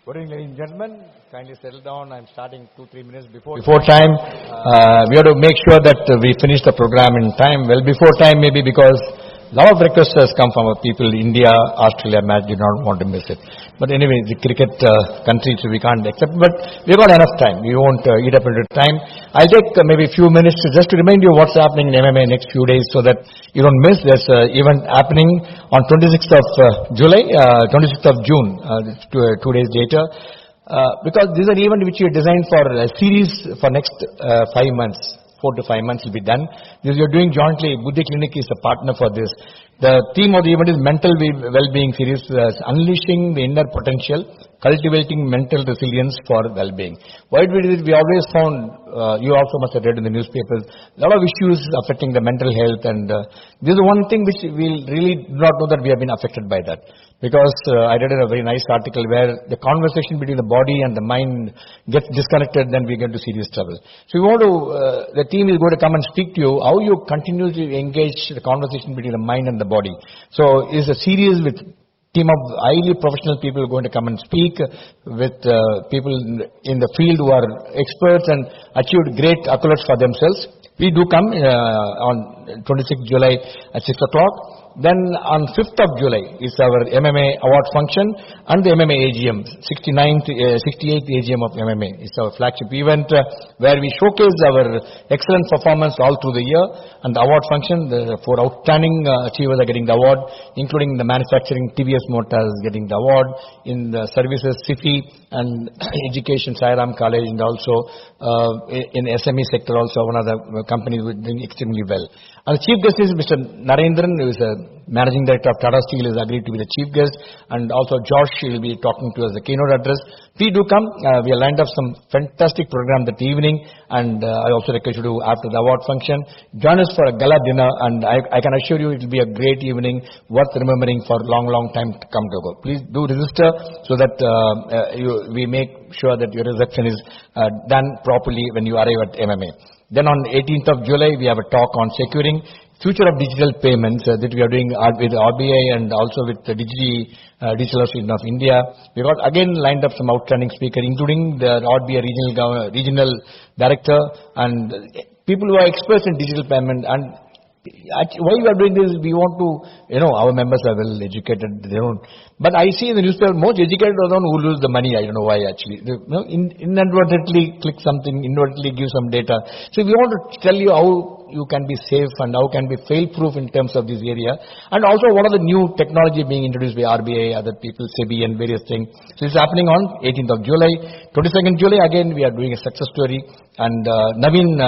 Good evening, ladies and gentlemen. Kindly settle down. I'm starting 2-3 minutes before time. We have to make sure that we finish the program in time. Well, before time maybe because a lot of requests has come from our people. India, Australia match, did not want to miss it. But anyway, the cricket country, so we can't accept. But we've got enough time. We won't eat up into time. I'll take maybe a few minutes just to remind you what's happening in MMA next few days so that you don't miss. There's an event happening on 26th of July, 26th of June, 2 days later. Because this is an event which we designed for a series for next 5 months. 4 to 5 months will be done. This you're doing jointly. Buddhi Clinic is a partner for this. The theme of the event is Mental Well-Being Series, Unleashing the Inner Potential, Cultivating Mental Resilience for Well-Being. Why we did it? We always found, you also must have read in the newspapers, a lot of issues affecting the mental health, and this is one thing which we really do not know that we have been affected by that. Because I read a very nice article where the conversation between the body and the mind gets disconnected, then we get into serious trouble. So we want to, the team is going to come and speak to you, how you continuously engage the conversation between the mind and the body. So it's a series with team of highly professional people going to come and speak with people in the field who are experts and achieved great accolades for themselves. We do come on 26th July at 6 o'clock. Then on 5th of July is our MMA award function and the MMA AGM, 68th AGM of MMA. It's our flagship event where we showcase our excellent performance all through the year. And the award function, the 4 outstanding achievers are getting the award, including the manufacturing, TVS Motors getting the award, in the services, SIFI and education, Sairam College, and also in SME sector also one of the companies who are doing extremely well. And the chief guest is Mr. Narendran, who is a managing director of Tata Steel, has agreed to be the chief guest, and also Josh will be talking to us the keynote address. Please do come. We have lined up some fantastic program that evening, and I also request you to, after the award function, join us for a gala dinner, and I can assure you it will be a great evening worth remembering for long time to come to go. Please do register so that we make sure that your reception is done properly when you arrive at MMA. Then on 18th of July, we have a talk on securing future of digital payments that we are doing with RBI and also with the Digital Association of India. We got again lined up some outstanding speakers, including the RBI regional director and people who are experts in digital payment. And why we are doing this, we want to, our members are well educated. They don't. But I see in the newspaper, most educated are the one who lose the money. I don't know why actually. Inadvertently click something, inadvertently give some data. So we want to tell you how you can be safe and how can be fail-proof in terms of this area. And also what are the new technology being introduced by RBI, other people, SEBI and various things. So it's happening on 18th of July. 22nd July, again, we are doing a success story. And Naveen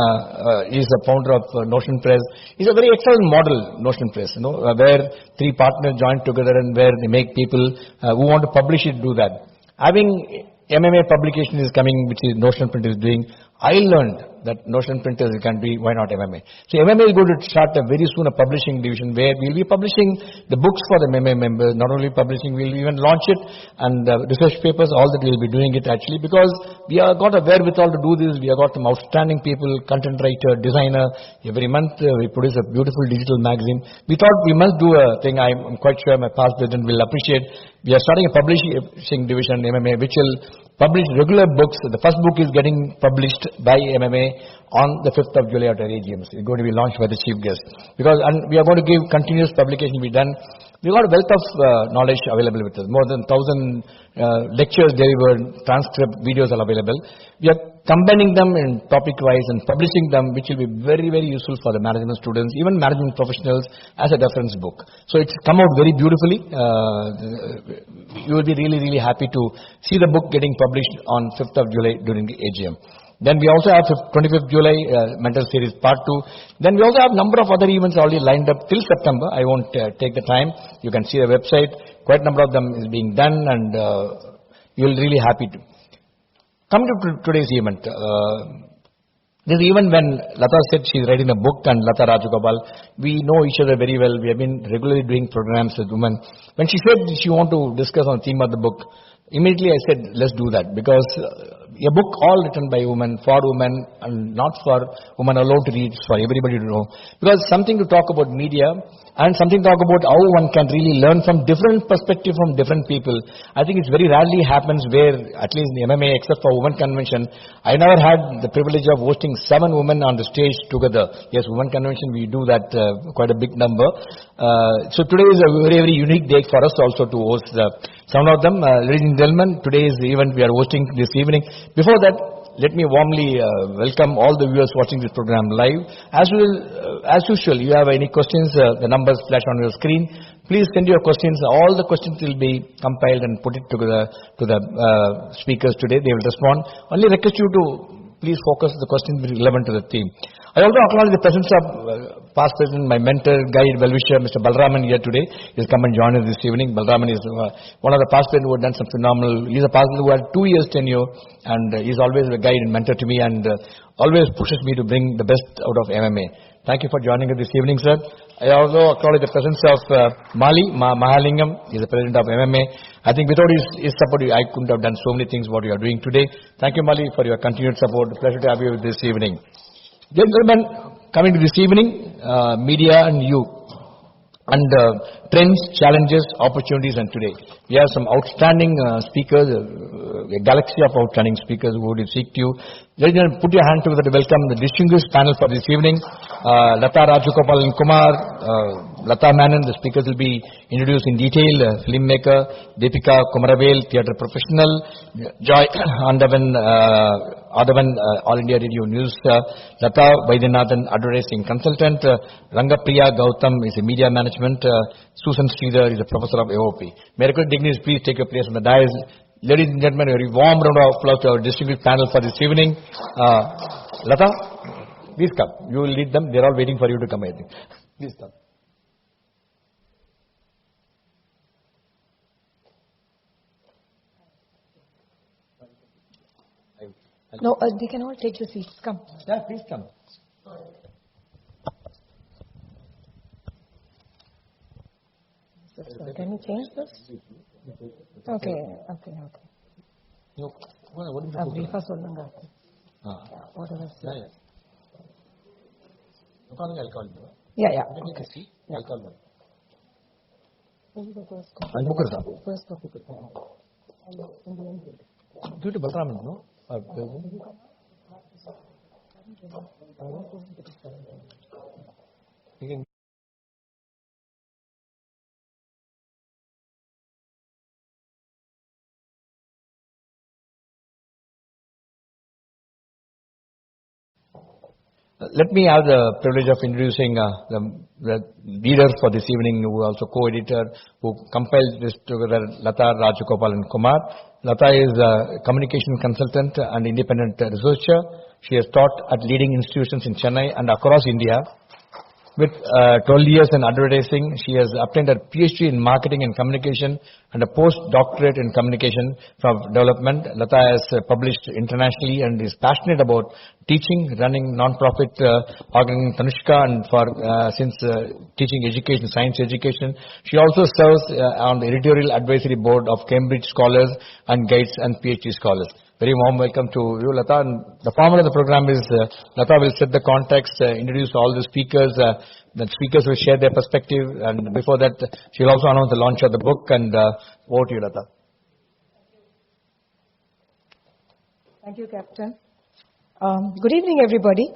is the founder of Notion Press. It's a very excellent model, Notion Press, where 3 partners join together and where they make people who want to publish it do that. Having MMA publication is coming, which is Notion Print is doing. I learned that Notion Printers can be, why not MMA? So MMA is going to start very soon a publishing division where we'll be publishing the books for the MMA members. Not only publishing, we'll even launch it and research papers, all that we'll be doing it actually because we have got a wherewithal to do this. We have got some outstanding people, content writer, designer. Every month we produce a beautiful digital magazine. We thought we must do a thing. I'm quite sure my past president will appreciate. We are starting a publishing division in MMA which will publish regular books. The first book is getting published by MMA on the 5th of July at our AGMs. It's going to be launched by the chief guest. And we are going to give continuous publication be done. We've got a wealth of knowledge available with us. More than 1,000 lectures delivered, transcript, videos are available. We are combining them in topic-wise and publishing them, which will be very useful for the management students, even management professionals as a reference book. So it's come out very beautifully. You will be really happy to see the book getting published on 5th of July during the AGM. Then we also have 25th July Mental Series Part 2. Then we also have a number of other events already lined up till September. I won't take the time. You can see the website. Quite a number of them is being done and you'll really happy to. Coming to today's event. This event when Lata said she's writing a book and Lata Rajagopal, we know each other very well. We have been regularly doing programs with women. When she said she want to discuss on the theme of the book, Immediately I said, let's do that, because a book all written by women, for women, and not for women alone to read, it's for everybody to know. Because something to talk about media, and something to talk about how one can really learn from different perspectives from different people. I think it's very rarely happens where, at least in the MMA, except for women convention, I never had the privilege of hosting 7 women on the stage together. Yes, women convention, we do that quite a big number. So today is a very, very unique day for us also to host some of them. Ladies and gentlemen, today's event we are hosting this evening. Before that, let me warmly welcome all the viewers watching this program live. As usual, you have any questions, the numbers flash on your screen. Please send your questions. All the questions will be compiled and put it to the speakers today. They will respond. Only request you to please focus the questions relevant to the theme. I also acknowledge the presence of past president, my mentor, guide, well-wisher, Mr. Balraman here today. He's come and joined us this evening. Balraman is one of the past presidents who have done some phenomenal. He's a past president who had 2 years tenure, and he's always a guide and mentor to me, and always pushes me to bring the best out of MMA. Thank you for joining us this evening, sir. I also acknowledge the presence of Mahalingam. He's the president of MMA. I think without his support, I couldn't have done so many things what you are doing today. Thank you, Mali, for your continued support. Pleasure to have you this evening. Gentlemen, coming to this evening, media and you, and trends, challenges, opportunities, and today. We have some outstanding speakers, a galaxy of outstanding speakers who would seek to you. Ladies and gentlemen, put your hand together to welcome the distinguished panel for this evening. Lata Rajagopal and Kumar, Lata Menon, the speakers will be introduced in detail. Filmmaker, Deepika Kumaravel, theatre professional, Joy Adavan, All India Radio News, Lata Vaidyanathan, advertising consultant, Rangapriya Gautam is a media management, Susan Sridhar is a professor of AOP. May I request dignitaries please take your place on the dais. Ladies and gentlemen, a very warm round of applause to our distinguished panel for this evening. Lata, please come. You will lead them. They are all waiting for you to come, I think. Please come. No, they can all take the seats. Come. Yeah, please come. Can you change this? Okay. No, what is Briefa solunga. What else? Yeah. I'll call you. Yeah. Okay. I'll call you. Who's the first? I'll book it. First topic. Due to Balraman, no? You can. Let me have the privilege of introducing the leaders for this evening, who are also co-editor, who compiled this together, Lata Rajagopal and Kumar. Lata is a communication consultant and independent researcher. She has taught at leading institutions in Chennai and across India. With 12 years in advertising, she has obtained a PhD in marketing and communication and a postdoctorate in communication from development. Lata has published internationally and is passionate about teaching, running non-profit organization Tanushka, and for since teaching education, science education. She also serves on the editorial advisory board of Cambridge Scholars and Guides and PhD Scholars. Very warm welcome to you, Lata. And the format of the program is Lata will set the context, introduce all the speakers. The speakers will share their perspective, and before that, she will also announce the launch of the book. And over to you, Lata. Thank you, Captain. Good evening, everybody.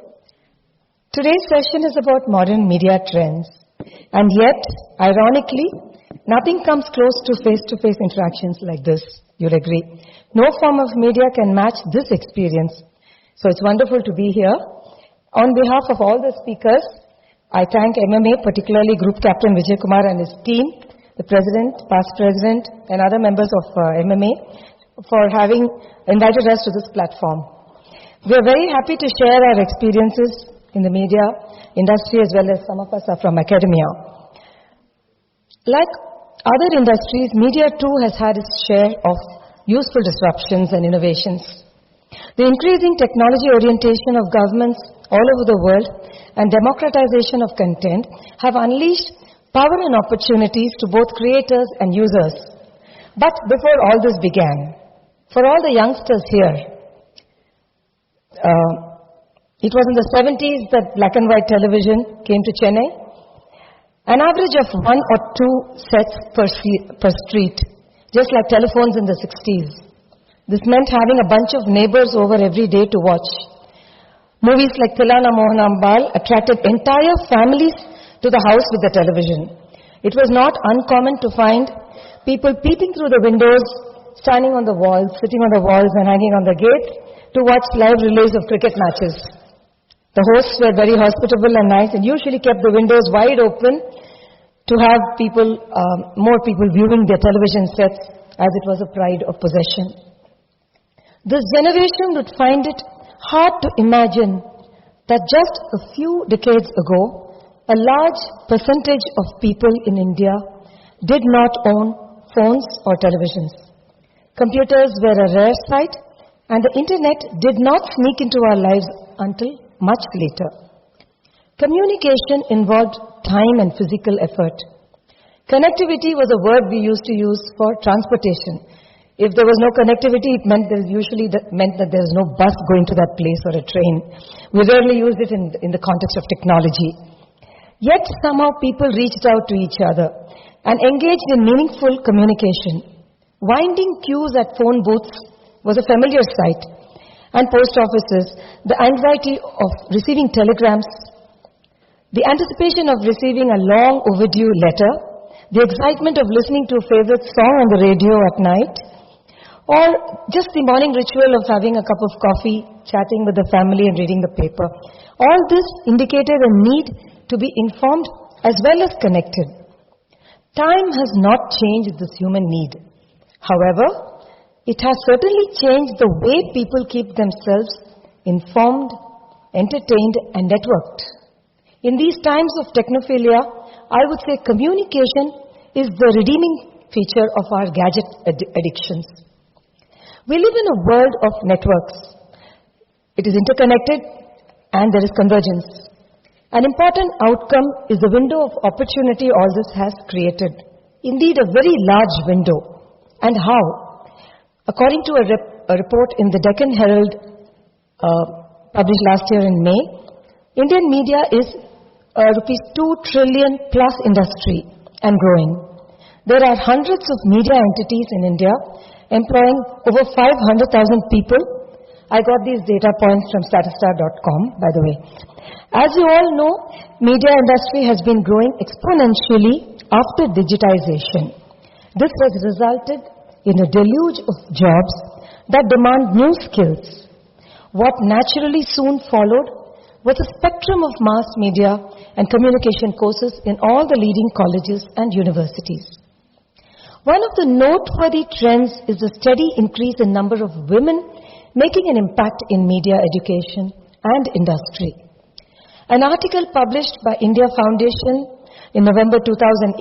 Today's session is about modern media trends, and yet, ironically, nothing comes close to face-to-face interactions like this. You'll agree. No form of media can match this experience. So it's wonderful to be here. On behalf of all the speakers, I thank MMA, particularly Group Captain Vijay Kumar and his team, the President, Past President, and other members of MMA for having invited us to this platform. We are very happy to share our experiences in the media industry, as well as some of us are from academia. Like other industries, media too has had its share of useful disruptions and innovations. The increasing technology orientation of governments all over the world and democratization of content have unleashed power and opportunities to both creators and users. But before all this began, for all the youngsters here, it was in the 70s that black and white television came to Chennai. An average of 1 or 2 sets per street, just like telephones in the 60s. This meant having a bunch of neighbors over every day to watch. Movies like Tilana Mohanambal attracted entire families to the house with the television. It was not uncommon to find people peeping through the windows, standing on the walls, sitting on the walls and hanging on the gates to watch live relays of cricket matches. The hosts were very hospitable and nice and usually kept the windows wide open to have more people viewing their television sets, as it was a pride of possession. This generation would find it hard to imagine that just a few decades ago, a large percentage of people in India did not own phones or televisions. Computers were a rare sight, and the internet did not sneak into our lives until much later. Communication involved time and physical effort. Connectivity was a word we used to use for transportation. If there was no connectivity, it meant that there was no bus going to that place or a train. We rarely used it in the context of technology. Yet somehow people reached out to each other and engaged in meaningful communication. Winding queues at phone booths was a familiar sight, and post offices, the anxiety of receiving telegrams, the anticipation of receiving a long overdue letter, the excitement of listening to a favorite song on the radio at night, or just the morning ritual of having a cup of coffee, chatting with the family and reading the paper. All this indicated a need to be informed as well as connected. Time has not changed this human need. However, it has certainly changed the way people keep themselves informed, entertained, and networked. In these times of technophilia, I would say communication is the redeeming feature of our gadget addictions. We live in a world of networks. It is interconnected and there is convergence. An important outcome is the window of opportunity all this has created. Indeed, a very large window. And how? According to a report in the Deccan Herald published last year in May, Indian media is a rupees 2 trillion plus industry and growing. There are hundreds of media entities in India employing over 500,000 people. I got these data points from statista.com, by the way. As you all know, media industry has been growing exponentially after digitization. This has resulted in a deluge of jobs that demand new skills. What naturally soon followed was a spectrum of mass media and communication courses in all the leading colleges and universities. One of the noteworthy trends is the steady increase in number of women making an impact in media education and industry. An article published by India Foundation in November 2018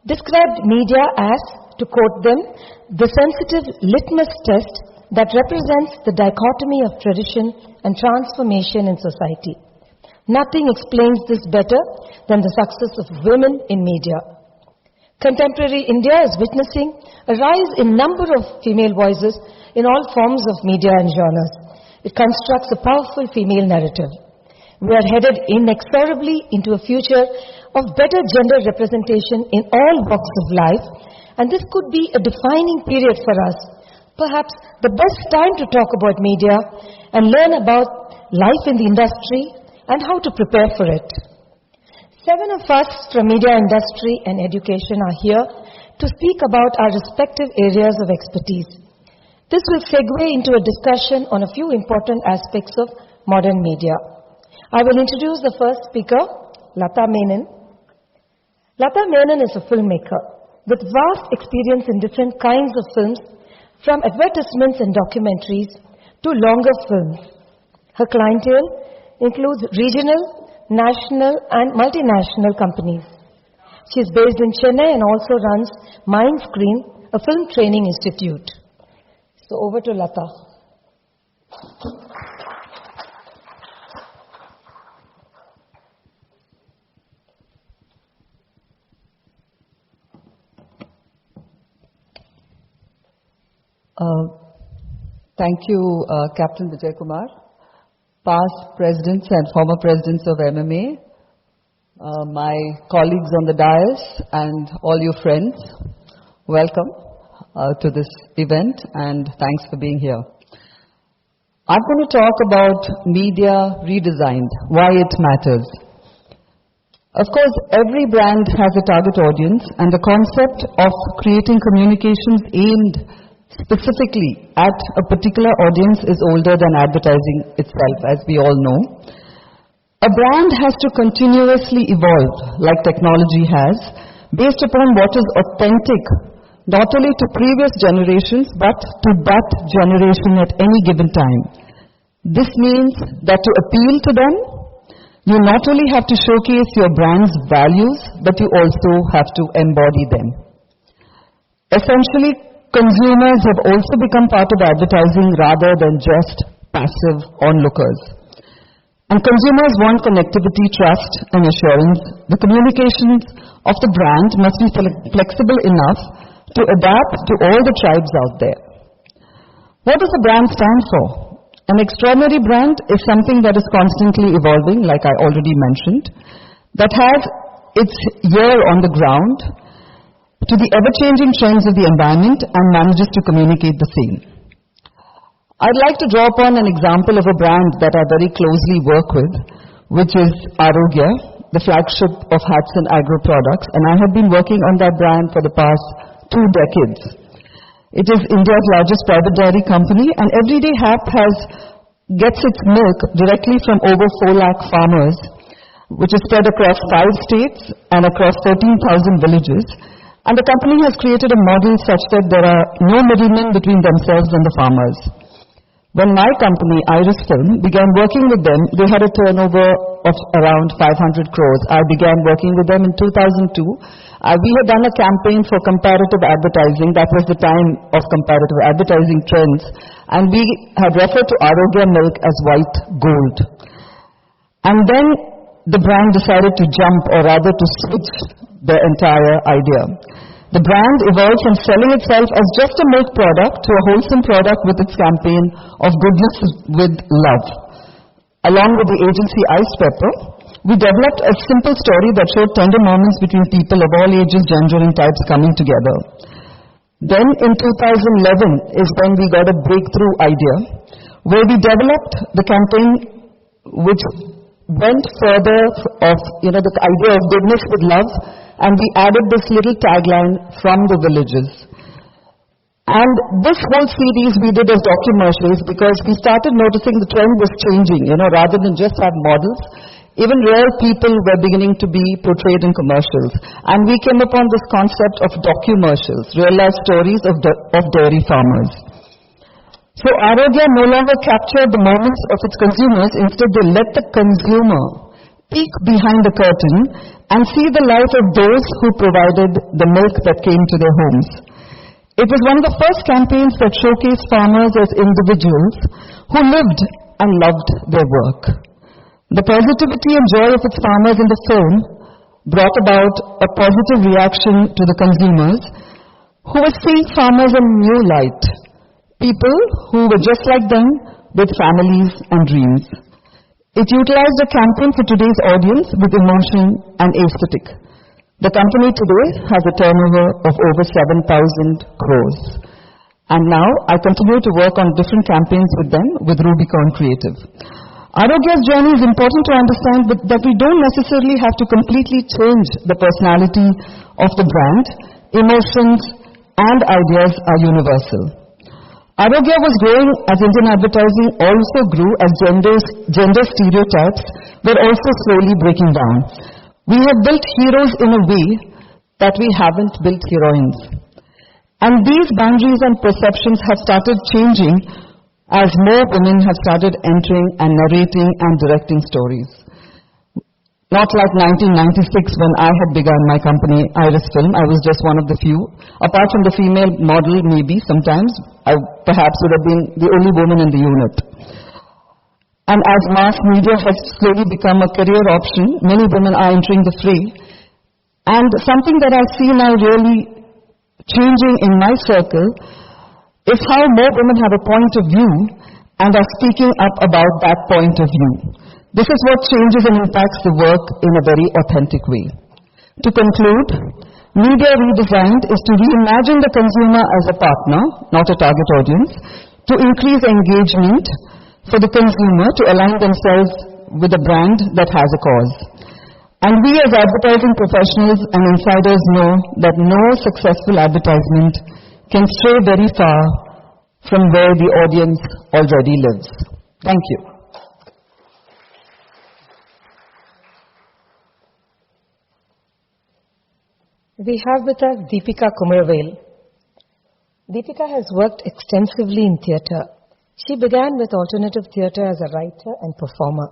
described media as, to quote them, the sensitive litmus test that represents the dichotomy of tradition and transformation in society. Nothing explains this better than the success of women in media. Contemporary India is witnessing a rise in number of female voices in all forms of media and genres. It constructs a powerful female narrative. We are headed inexorably into a future of better gender representation in all walks of life, and this could be a defining period for us. Perhaps the best time to talk about media and learn about life in the industry and how to prepare for it. 7 of us from media industry and education are here to speak about our respective areas of expertise. This will segue into a discussion on a few important aspects of modern media. I will introduce the first speaker, Lata Menon. Lata Menon is a filmmaker with vast experience in different kinds of films, from advertisements and documentaries to longer films. Her clientele includes regional, national and multinational companies. She is based in Chennai and also runs Mindscreen, a film training institute. So over to Lata. Thank you, Captain Vijay Kumar, past presidents and former presidents of MMA, my colleagues on the dais, and all you friends. Welcome to this event, and thanks for being here. I'm going to talk about media redesigned, why it matters. Of course, every brand has a target audience, and the concept of creating communications aimed specifically at a particular audience is older than advertising itself, as we all know. A brand has to continuously evolve, like technology has, based upon what is authentic, not only to previous generations, but to that generation at any given time. This means that to appeal to them, you not only have to showcase your brand's values, but you also have to embody them. Essentially, consumers have also become part of advertising rather than just passive onlookers. And consumers want connectivity, trust, and assurance. The communications of the brand must be flexible enough to adapt to all the tribes out there. What does a brand stand for? An extraordinary brand is something that is constantly evolving, like I already mentioned, that has its ear on the ground to the ever-changing trends of the environment and manages to communicate the same. I'd like to draw upon an example of a brand that I very closely work with, which is Arogya, the flagship of Hudson Agro Products, and I have been working on that brand for the past 2 decades. It is India's largest private dairy company, and Everyday Hap gets its milk directly from over 4 lakh farmers, which is spread across 5 states and across 13,000 villages. And the company has created a model such that there are no middlemen between themselves and the farmers. When my company, Iris Film, began working with them, they had a turnover of around 500 crores. I began working with them in 2002. We had done a campaign for comparative advertising. That was the time of comparative advertising trends. And we had referred to Arogya milk as white gold. And then the brand decided to jump, or rather to switch the entire idea. The brand evolved from selling itself as just a milk product to a wholesome product with its campaign of goodness with love. Along with the agency Ice Pepper, we developed a simple story that showed tender moments between people of all ages, gender, and types coming together. Then in 2011 is when we got a breakthrough idea, where we developed the campaign which went further of, the idea of goodness with love, and we added this little tagline, from the villages. And this whole series we did as documentary because we started noticing the trend was changing, rather than just have models. Even real people were beginning to be portrayed in commercials. And we came upon this concept of documercials, real-life stories of dairy farmers. So Arogya no longer captured the moments of its consumers. Instead, they let the consumer peek behind the curtain and see the life of those who provided the milk that came to their homes. It was one of the first campaigns that showcased farmers as individuals who lived and loved their work. The positivity and joy of its farmers in the film brought about a positive reaction to the consumers who were seeing farmers in new light, people who were just like them with families and dreams. It utilized a campaign for today's audience with emotion and aesthetic. The company today has a turnover of over 7,000 crores. And now I continue to work on different campaigns with them with Rubicon Creative. Arogya's journey is important to understand that we don't necessarily have to completely change the personality of the brand. Emotions and ideas are universal. Arogya was growing as Indian advertising also grew as gender stereotypes were also slowly breaking down. We have built heroes in a way that we haven't built heroines. And these boundaries and perceptions have started changing as more women have started entering and narrating and directing stories. Not like 1996 when I had begun my company, Iris Film. I was just one of the few. Apart from the female model, maybe sometimes, I perhaps would have been the only woman in the unit. And as mass media has slowly become a career option, many women are entering the fray. And something that I see now really changing in my circle is how more women have a point of view and are speaking up about that point of view. This is what changes and impacts the work in a very authentic way. To conclude, media redesigned is to reimagine the consumer as a partner, not a target audience, to increase engagement for the consumer to align themselves with a brand that has a cause. And we as advertising professionals and insiders know that no successful advertisement can stray very far from where the audience already lives. Thank you. We have with us Deepika Kumaravel. Deepika has worked extensively in theatre. She began with alternative theatre as a writer and performer,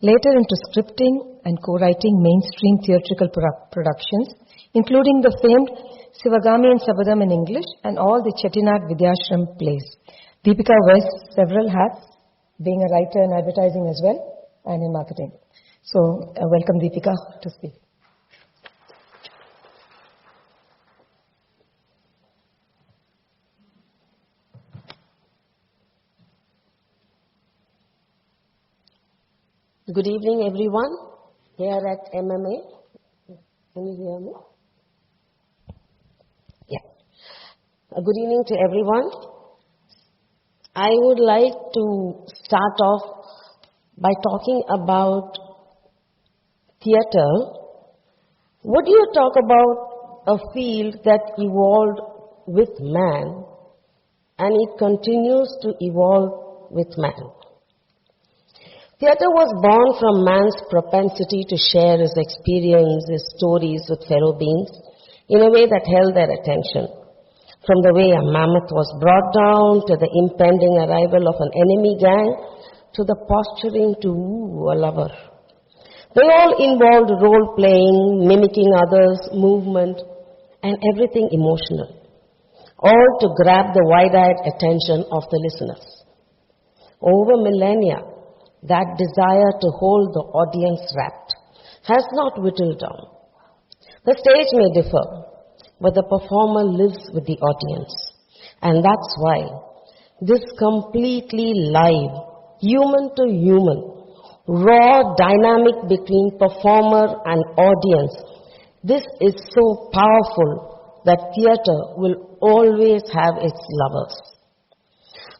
later into scripting and co-writing mainstream theatrical productions, including the famed Sivagami and Sabadam in English and all the Chettinad Vidyashram plays. Deepika wears several hats, being a writer in advertising as well and in marketing. So, welcome Deepika to speak. Good evening, everyone, here at MMA. Can you hear me? Yeah. Good evening to everyone. I would like to start off by talking about theatre. What do you talk about a field that evolved with man and it continues to evolve with man? Theatre was born from man's propensity to share his experience, his stories with fellow beings in a way that held their attention. From the way a mammoth was brought down, to the impending arrival of an enemy gang, to the posturing to woo a lover. They all involved role-playing, mimicking others, movement, and everything emotional, all to grab the wide-eyed attention of the listeners. Over millennia, that desire to hold the audience rapt has not whittled down. The stage may differ, but the performer lives with the audience. And that's why this completely live, human to human, raw dynamic between performer and audience, this is so powerful that theatre will always have its lovers.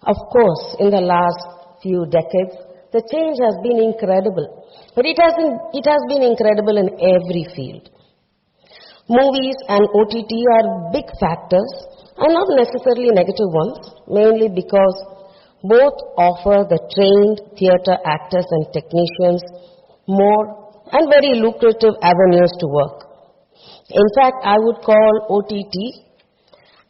Of course, in the last few decades, the change has been incredible, but it has been incredible in every field. Movies and OTT are big factors, and not necessarily negative ones, mainly because both offer the trained theatre actors and technicians more and very lucrative avenues to work. In fact, I would call OTT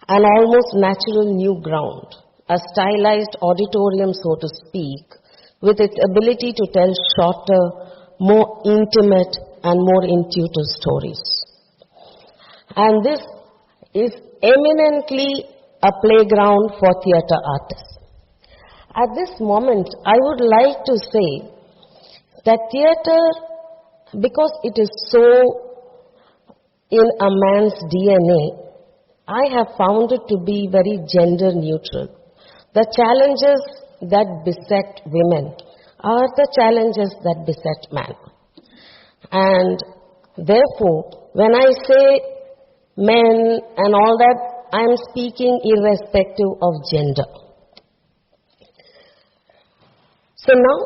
an almost natural new ground, a stylized auditorium, so to speak, with its ability to tell shorter, more intimate and more intuitive stories. And this is eminently a playground for theatre artists. At this moment, I would like to say that theatre, because it is so in a man's DNA, I have found it to be very gender neutral. The challenges that beset women are the challenges that beset man. And therefore, when I say men and all that, I am speaking irrespective of gender. So now,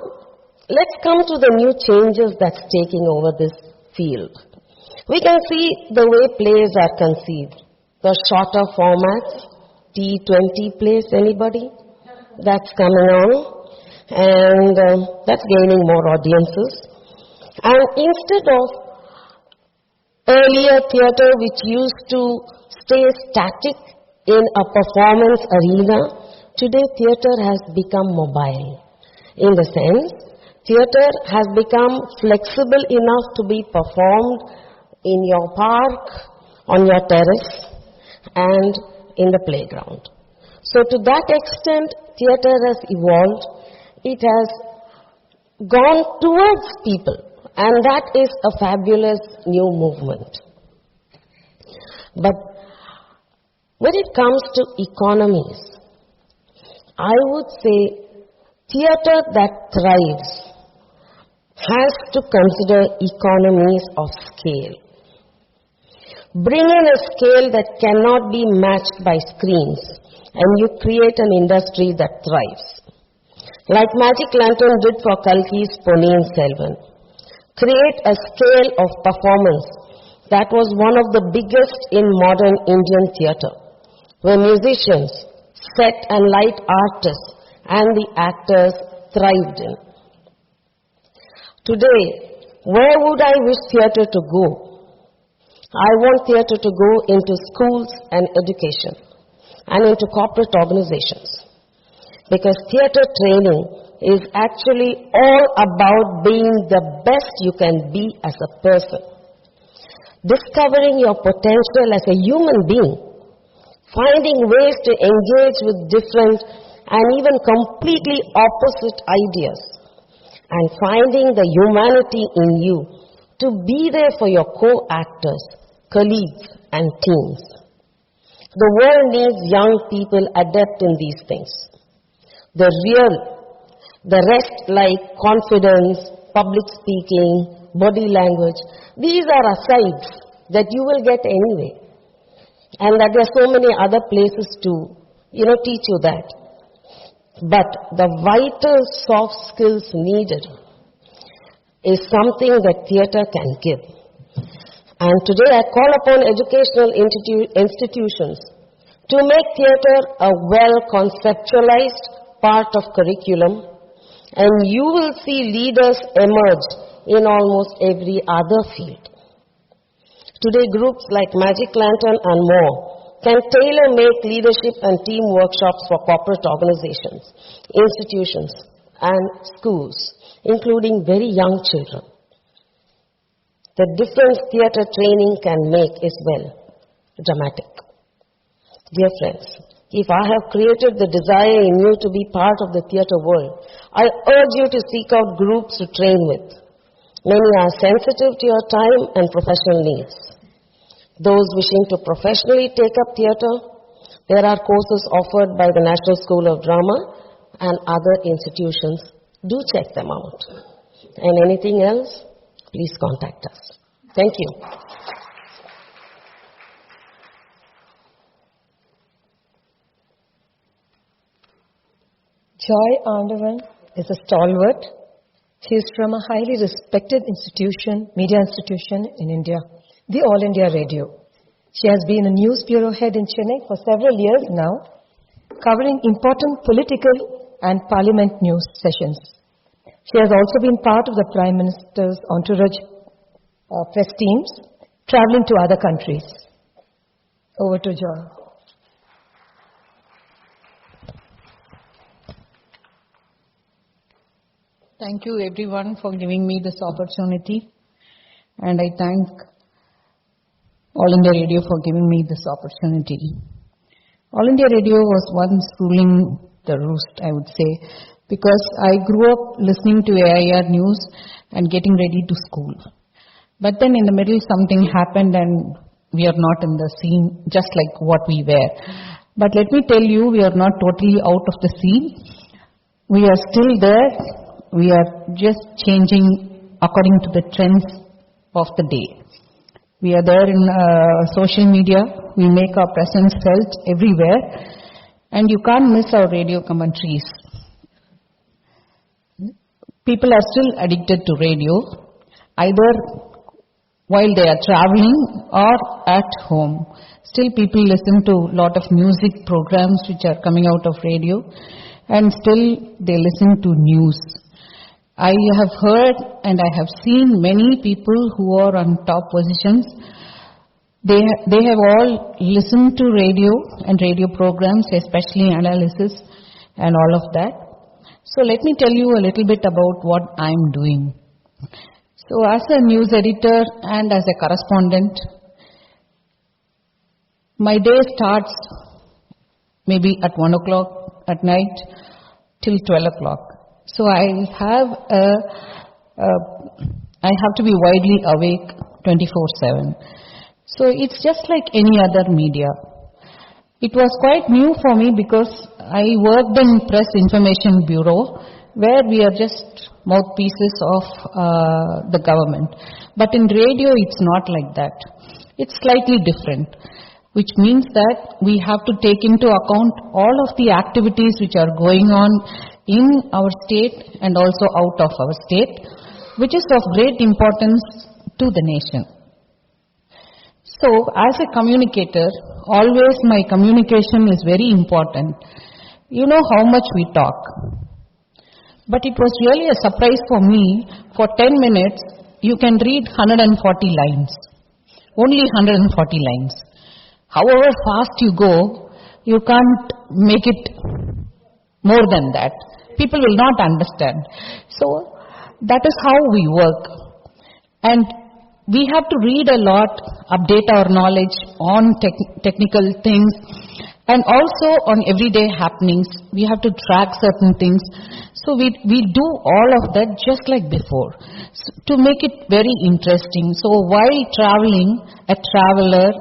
let's come to the new changes that's taking over this field. We can see the way plays are conceived. The shorter formats, T20 plays, anybody? That's coming on, and that's gaining more audiences. And instead of earlier theatre which used to stay static in a performance arena, today theatre has become mobile. In the sense, theatre has become flexible enough to be performed in your park, on your terrace, and in the playground. So to that extent, theatre has evolved. It has gone towards people, and that is a fabulous new movement. But when it comes to economies, I would say theatre that thrives has to consider economies of scale. Bring in a scale that cannot be matched by screens, and you create an industry that thrives. Like Magic Lantern did for Kalki's Ponniyin Selvan. Create a scale of performance that was one of the biggest in modern Indian theatre, where musicians, set and light artists, and the actors thrived in. Today, where would I wish theatre to go? I want theatre to go into schools and education, and into corporate organizations. Because theatre training is actually all about being the best you can be as a person. Discovering your potential as a human being. Finding ways to engage with different and even completely opposite ideas. And finding the humanity in you to be there for your co-actors, colleagues, and teams. The world needs young people adept in these things. The rest like confidence, public speaking, body language, these are asides that you will get anyway. And that there are so many other places to, teach you that. But the vital soft skills needed is something that theatre can give. And today I call upon educational institutions to make theatre a well-conceptualized part of curriculum, and you will see leaders emerge in almost every other field. Today groups like Magic Lantern and more can tailor-make leadership and team workshops for corporate organizations, institutions, and schools, including very young children. The difference theatre training can make is dramatic. Dear friends, if I have created the desire in you to be part of the theatre world, I urge you to seek out groups to train with. Many are sensitive to your time and professional needs. Those wishing to professionally take up theatre, there are courses offered by the National School of Drama and other institutions. Do check them out. And anything else, please contact us. Thank you. Joy Andavan is a stalwart. She is from a highly respected media institution in India, the All India Radio. She has been a news bureau head in Chennai for several years now, covering important political and parliament news sessions. She has also been part of the Prime Minister's entourage press teams, traveling to other countries. Over to Joy. Thank you everyone for giving me this opportunity, and I thank All India Radio for giving me this opportunity. All India Radio was once ruling the roost, I would say, because I grew up listening to AIR news and getting ready to school. But then in the middle something happened and we are not in the scene just like what we were. But let me tell you, we are not totally out of the scene. We are still there. We are just changing according to the trends of the day. We are there in social media. We make our presence felt everywhere. And you can't miss our radio commentaries. People are still addicted to radio, either while they are traveling or at home. Still people listen to a lot of music programs which are coming out of radio, and still they listen to news. I have heard and I have seen many people who are on top positions. They have all listened to radio and radio programs, especially analysis and all of that. So let me tell you a little bit about what I'm doing. So as a news editor and as a correspondent, my day starts maybe at 1 o'clock at night till 12 o'clock. So I have to be widely awake 24/7. So it's just like any other media. It was quite new for me because I worked in Press Information Bureau, where we are just mouthpieces of the government. But in radio, it's not like that. It's slightly different, which means that we have to take into account all of the activities which are going on in our state and also out of our state, which is of great importance to the nation. So, as a communicator, always my communication is very important. You know how much we talk. But it was really a surprise for me. For 10 minutes, you can read 140 lines. Only 140 lines. However fast you go, you can't make it more than that. People will not understand. So, that is how we work. And we have to read a lot, update our knowledge on technical things, and also on everyday happenings. We have to track certain things. So we do all of that just like before, to make it very interesting. So while traveling, a traveler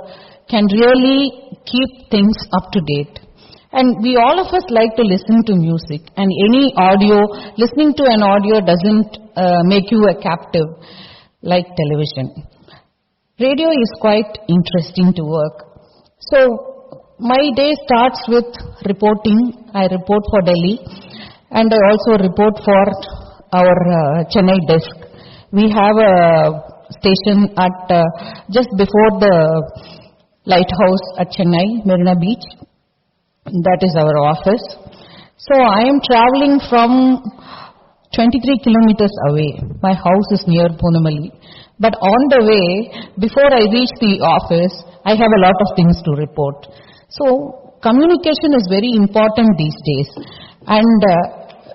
can really keep things up to date. And we all of us like to listen to music, and any audio, listening to an audio doesn't make you a captive like television. Radio is quite interesting to work. So my day starts with reporting. I report for Delhi, and I also report for our Chennai desk. We have a station at just before the lighthouse at Chennai, Marina Beach. That is our office. So I am traveling from 23 kilometers away. My house is near Punamali. But on the way, before I reach the office, I have a lot of things to report. So communication is very important these days. And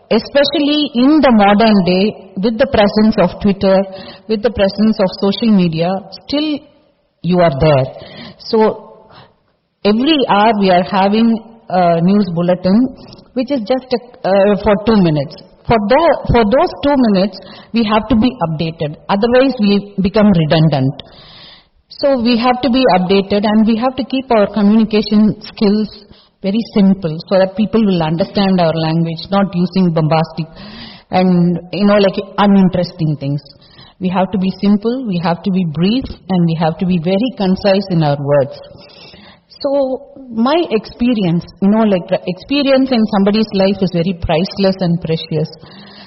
especially in the modern day, with the presence of Twitter, with the presence of social media, still you are there. So every hour we are having a news bulletin, which is just for 2 minutes. For those 2 minutes, we have to be updated. Otherwise, we become redundant. So we have to be updated, and we have to keep our communication skills very simple so that people will understand our language, not using bombastic and, like uninteresting things. We have to be simple, we have to be brief, and we have to be very concise in our words. So my experience, the experience in somebody's life is very priceless and precious.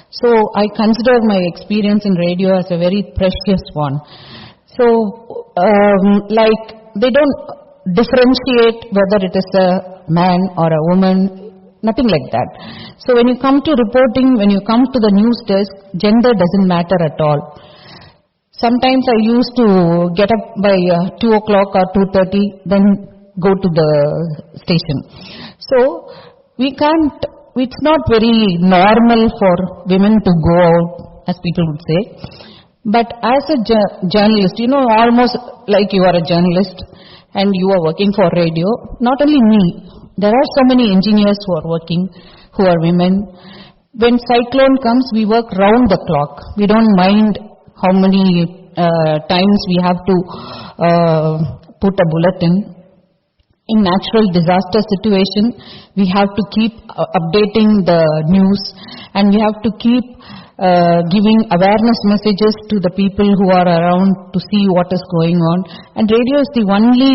So I consider my experience in radio as a very precious one. So they don't differentiate whether it is a man or a woman, nothing like that. So when you come to reporting, when you come to the news desk, gender doesn't matter at all. Sometimes I used to get up by 2 o'clock or 2:30, then go to the station. So it's not very normal for women to go out, as people would say. But as a journalist, almost like you are a journalist and you are working for radio, not only me, there are so many engineers who are working, who are women. When cyclone comes, we work round the clock. We don't mind how many times we have to put a bulletin. In natural disaster situation, we have to keep updating the news, and we have to keep giving awareness messages to the people who are around to see what is going on. And radio is the only,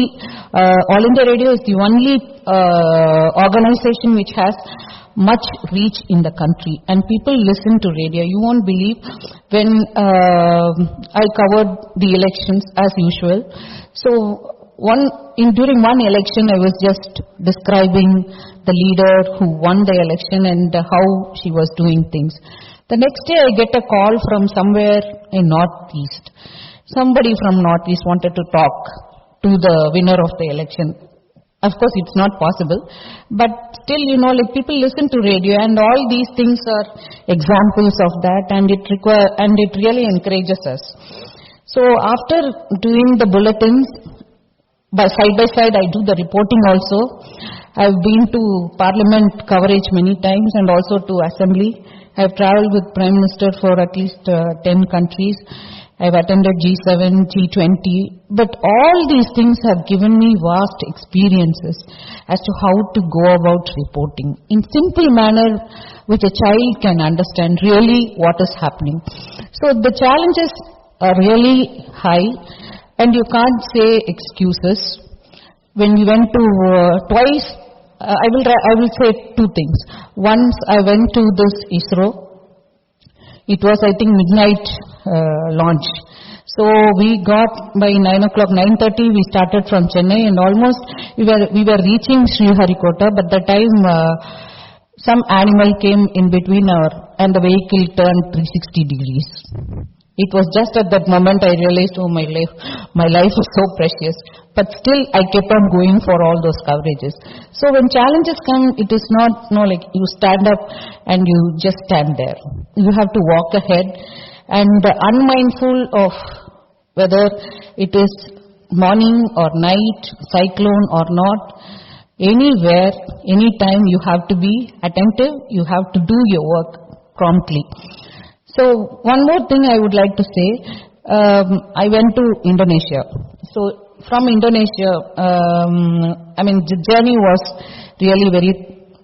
All India Radio is the only organization which has much reach in the country, and people listen to radio. You won't believe, when I covered the elections as usual. So during one election, I was just describing the leader who won the election and how she was doing things. The next day, I get a call from somewhere in Northeast. Somebody from Northeast wanted to talk to the winner of the election. Of course, it's not possible, but still, people listen to radio, and all these things are examples of that, and it really encourages us. So after doing the bulletins, side by side, I do the reporting also. I've been to Parliament coverage many times, and also to Assembly. I've traveled with Prime Minister for at least 10 countries. I've attended G7, G20, but all these things have given me vast experiences as to how to go about reporting in simple manner which a child can understand really what is happening. So the challenges are really high and you can't say excuses. When we went to twice, I will say two things. Once I went to this ISRO. It was, I think, midnight launch. So we got by 9 o'clock, 9:30 we started from Chennai and almost we were reaching Sriharikota, but the time some animal came in between and the vehicle turned 360 degrees. It was just at that moment I realized, oh, my life is so precious. But still I kept on going for all those coverages. So when challenges come, it is not like you stand up and you just stand there. You have to walk ahead and unmindful of whether it is morning or night, cyclone or not. Anywhere, anytime you have to be attentive, you have to do your work promptly. So one more thing I would like to say, I went to Indonesia. So from Indonesia, the journey was really very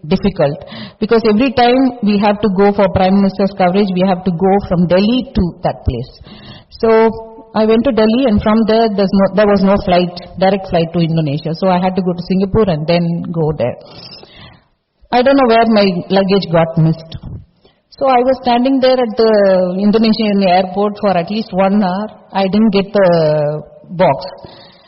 difficult because every time we have to go for Prime Minister's coverage, we have to go from Delhi to that place. So I went to Delhi and from there, there was no direct flight to Indonesia. So I had to go to Singapore and then go there. I don't know where my luggage got missed. So I was standing there at the Indonesian airport for at least 1 hour. I didn't get the box.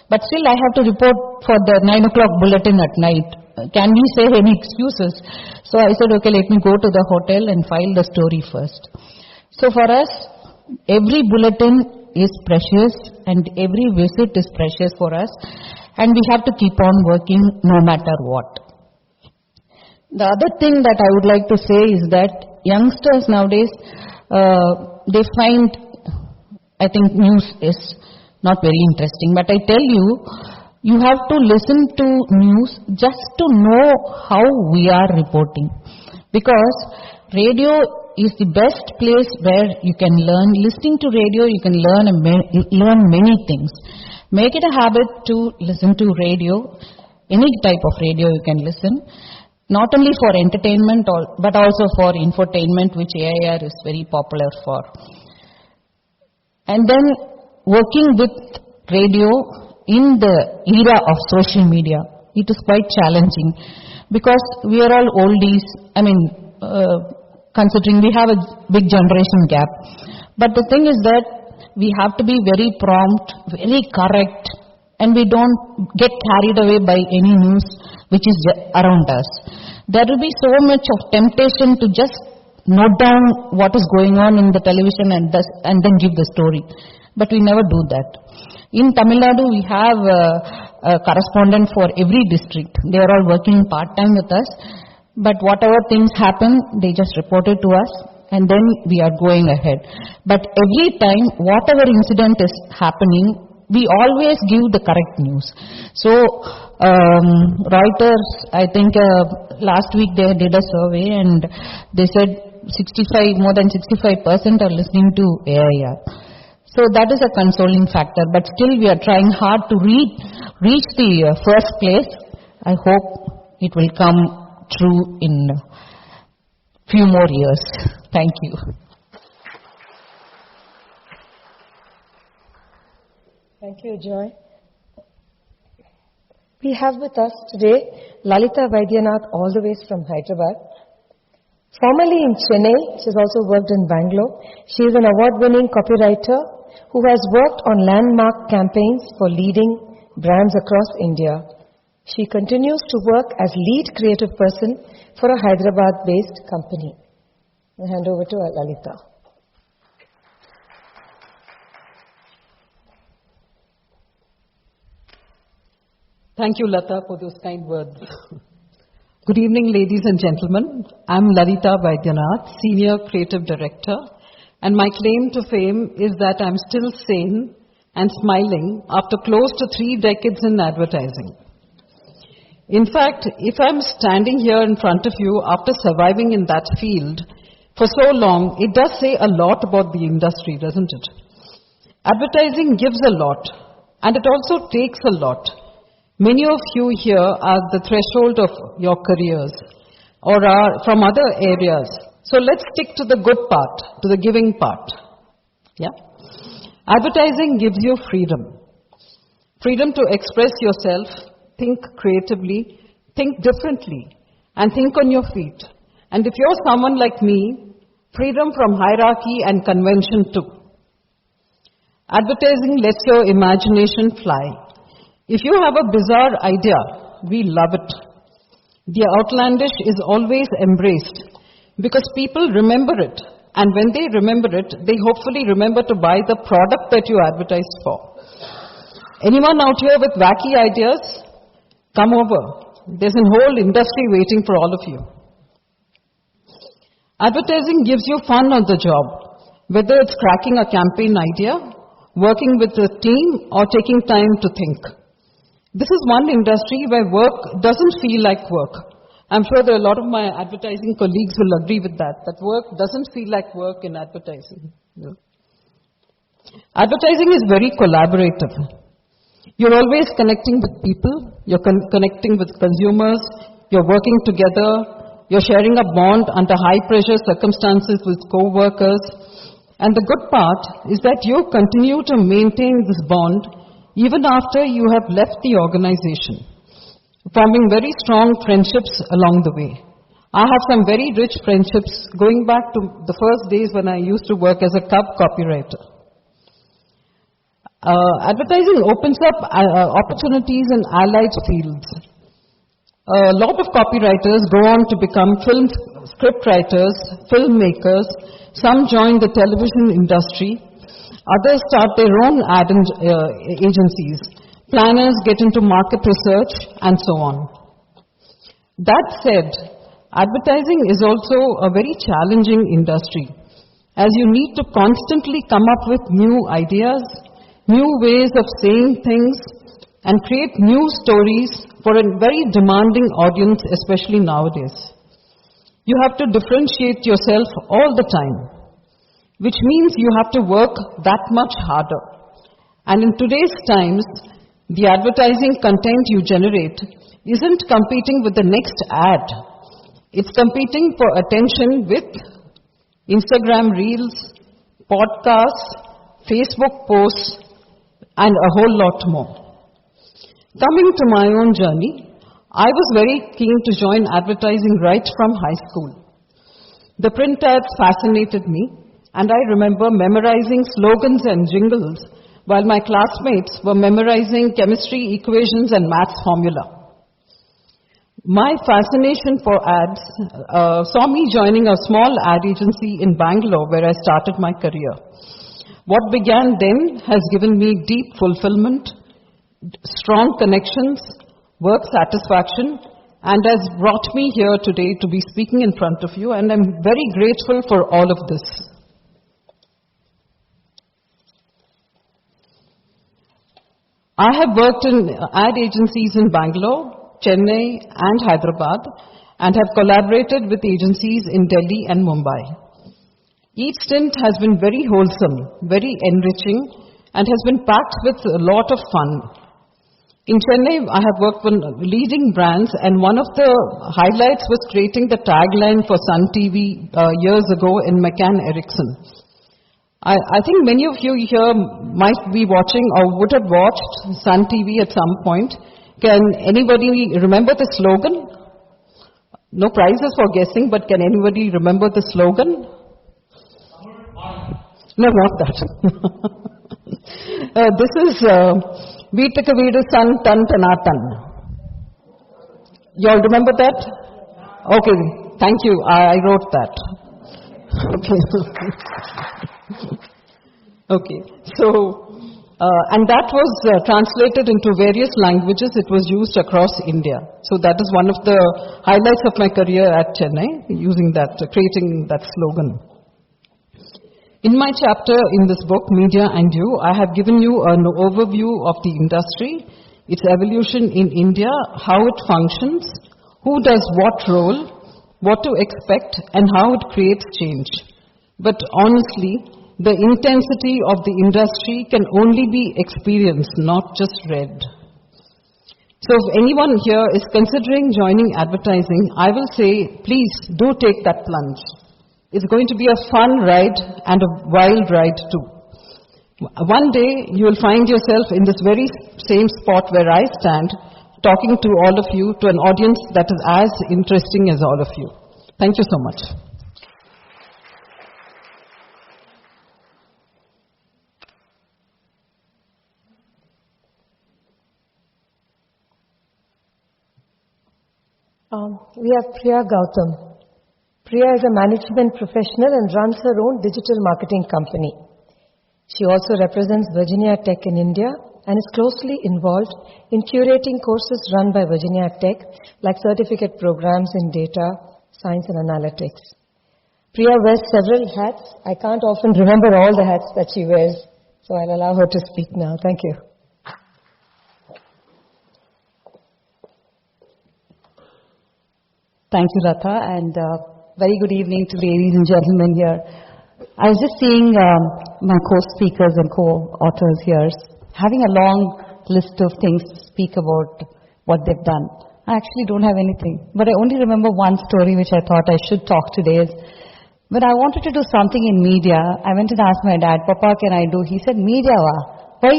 But still I have to report for the 9 o'clock bulletin at night. Can we say any excuses? So I said, okay, let me go to the hotel and file the story first. So for us, every bulletin is precious and every visit is precious for us. And we have to keep on working no matter what. The other thing that I would like to say is that youngsters nowadays, they find, I think news is not very interesting. But I tell you, you have to listen to news just to know how we are reporting. Because radio is the best place where you can learn. Listening to radio, you can learn many things. Make it a habit to listen to radio. Any type of radio you can listen. Not only for entertainment, but also for infotainment, which AIR is very popular for. And then working with radio in the era of social media, it is quite challenging because we are all oldies. Considering we have a big generation gap. But the thing is that we have to be very prompt, very correct, and we don't get carried away by any news which is around us. There will be so much of temptation to just note down what is going on in the television and then give the story. But we never do that. In Tamil Nadu, we have a correspondent for every district. They are all working part-time with us. But whatever things happen, they just report it to us and then we are going ahead. But every time, whatever incident is happening, we always give the correct news. So, Reuters, I think last week they did a survey and they said more than 65% are listening to AIR. So that is a consoling factor, but still we are trying hard to reach the first place. I hope it will come true in a few more years. Thank you. Thank you, Joy. We have with us today Lalita Vaidyanath, all the way from Hyderabad. Formerly in Chennai, she has also worked in Bangalore. She is an award-winning copywriter who has worked on landmark campaigns for leading brands across India. She continues to work as lead creative person for a Hyderabad-based company. I hand over to Lalita. Thank you, Lata, for those kind words. Good evening, ladies and gentlemen. I'm Lalita Vaidyanath, Senior Creative Director, and my claim to fame is that I'm still sane and smiling after close to 3 decades in advertising. In fact, if I'm standing here in front of you after surviving in that field for so long, it does say a lot about the industry, doesn't it? Advertising gives a lot, and it also takes a lot. Many of you here are at the threshold of your careers or are from other areas. So let's stick to the good part, to the giving part. Yeah? Advertising gives you freedom. Freedom to express yourself, think creatively, think differently, and think on your feet. And if you're someone like me, freedom from hierarchy and convention too. Advertising lets your imagination fly. If you have a bizarre idea, we love it. The outlandish is always embraced because people remember it. And when they remember it, they hopefully remember to buy the product that you advertised for. Anyone out here with wacky ideas? Come over. There's a whole industry waiting for all of you. Advertising gives you fun on the job, whether it's cracking a campaign idea, working with a team, or taking time to think. This is one industry where work doesn't feel like work. I'm sure that a lot of my advertising colleagues will agree with that work doesn't feel like work in advertising. Yeah. Advertising is very collaborative. You're always connecting with people, you're connecting with consumers, you're working together, you're sharing a bond under high-pressure circumstances with co-workers. And the good part is that you continue to maintain this bond even after you have left the organization, forming very strong friendships along the way. I have some very rich friendships going back to the first days when I used to work as a copywriter. Advertising opens up opportunities in allied fields. A lot of copywriters go on to become film scriptwriters, filmmakers. Some join the television industry. Others start their own ad agencies. Planners get into market research, and so on. That said, advertising is also a very challenging industry, as you need to constantly come up with new ideas, new ways of saying things, and create new stories for a very demanding audience, especially nowadays. You have to differentiate yourself all the time, which means you have to work that much harder. And in today's times, the advertising content you generate isn't competing with the next ad. It's competing for attention with Instagram Reels, podcasts, Facebook posts, and a whole lot more. Coming to my own journey, I was very keen to join advertising right from high school. The print ads fascinated me, and I remember memorizing slogans and jingles while my classmates were memorizing chemistry equations and maths formula. My fascination for ads saw me joining a small ad agency in Bangalore where I started my career. What began then has given me deep fulfillment, strong connections, work satisfaction, and has brought me here today to be speaking in front of you, and I'm very grateful for all of this. I have worked in ad agencies in Bangalore, Chennai, and Hyderabad, and have collaborated with agencies in Delhi and Mumbai. Each stint has been very wholesome, very enriching, and has been packed with a lot of fun. In Chennai, I have worked with leading brands, and one of the highlights was creating the tagline for Sun TV years ago in McCann Erickson. I think many of you here might be watching or would have watched Sun TV at some point. Can anybody remember the slogan? No prizes for guessing, but can anybody remember the slogan? No, not that. This is Veetuku Veedu Sun Tan Tanatan. You all remember that? Okay, thank you. I wrote that. Okay. Okay, so, and that was translated into various languages. It was used across India. So that is one of the highlights of my career at Chennai, using that, creating that slogan. In my chapter in this book, Media and You, I have given you an overview of the industry, its evolution in India, how it functions, who does what role, what to expect, and how it creates change. But honestly, the intensity of the industry can only be experienced, not just read. So if anyone here is considering joining advertising, I will say, please do take that plunge. It's going to be a fun ride and a wild ride too. One day you will find yourself in this very same spot where I stand, talking to all of you, to an audience that is as interesting as all of you. Thank you so much. We have Priya Gautam. Priya is a management professional and runs her own digital marketing company. She also represents Virginia Tech in India and is closely involved in curating courses run by Virginia Tech, like certificate programs in data, science and analytics. Priya wears several hats. I can't often remember all the hats that she wears, so I'll allow her to speak now. Thank you. Thank you, Latha, and very good evening to ladies and gentlemen here. I was just seeing my co-speakers and co-authors here having a long list of things to speak about what they've done. I actually don't have anything, but I only remember one story which I thought I should talk today. When I wanted to do something in media, I went and asked my dad, Papa, can I do? He said, media, why?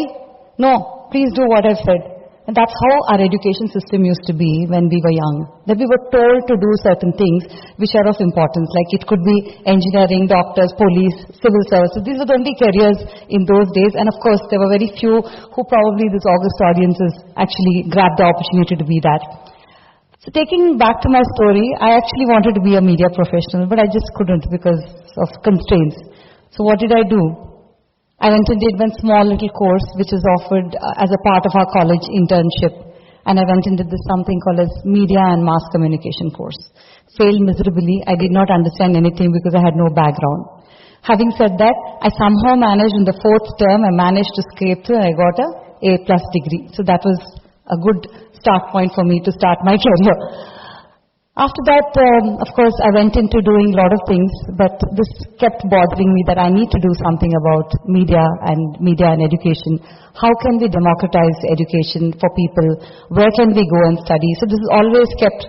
No, please do what I've said. And that's how our education system used to be when we were young. That we were told to do certain things which are of importance. Like it could be engineering, doctors, police, civil services. These were the only careers in those days. And of course, there were very few who probably this august audiences actually grabbed the opportunity to be that. So taking back to my story, I actually wanted to be a media professional, but I just couldn't because of constraints. So what did I do? I went and did one small little course which is offered as a part of our college internship. And I went and did this something called as Media and Mass Communication course. Failed miserably. I did not understand anything because I had no background. Having said that, I somehow managed in the 4th term, I managed to scrape through and I got a A+ degree. So that was a good start point for me to start my career. After that, of course, I went into doing a lot of things, but this kept bothering me that I need to do something about media and education. How can we democratize education for people? Where can we go and study? So this has always kept,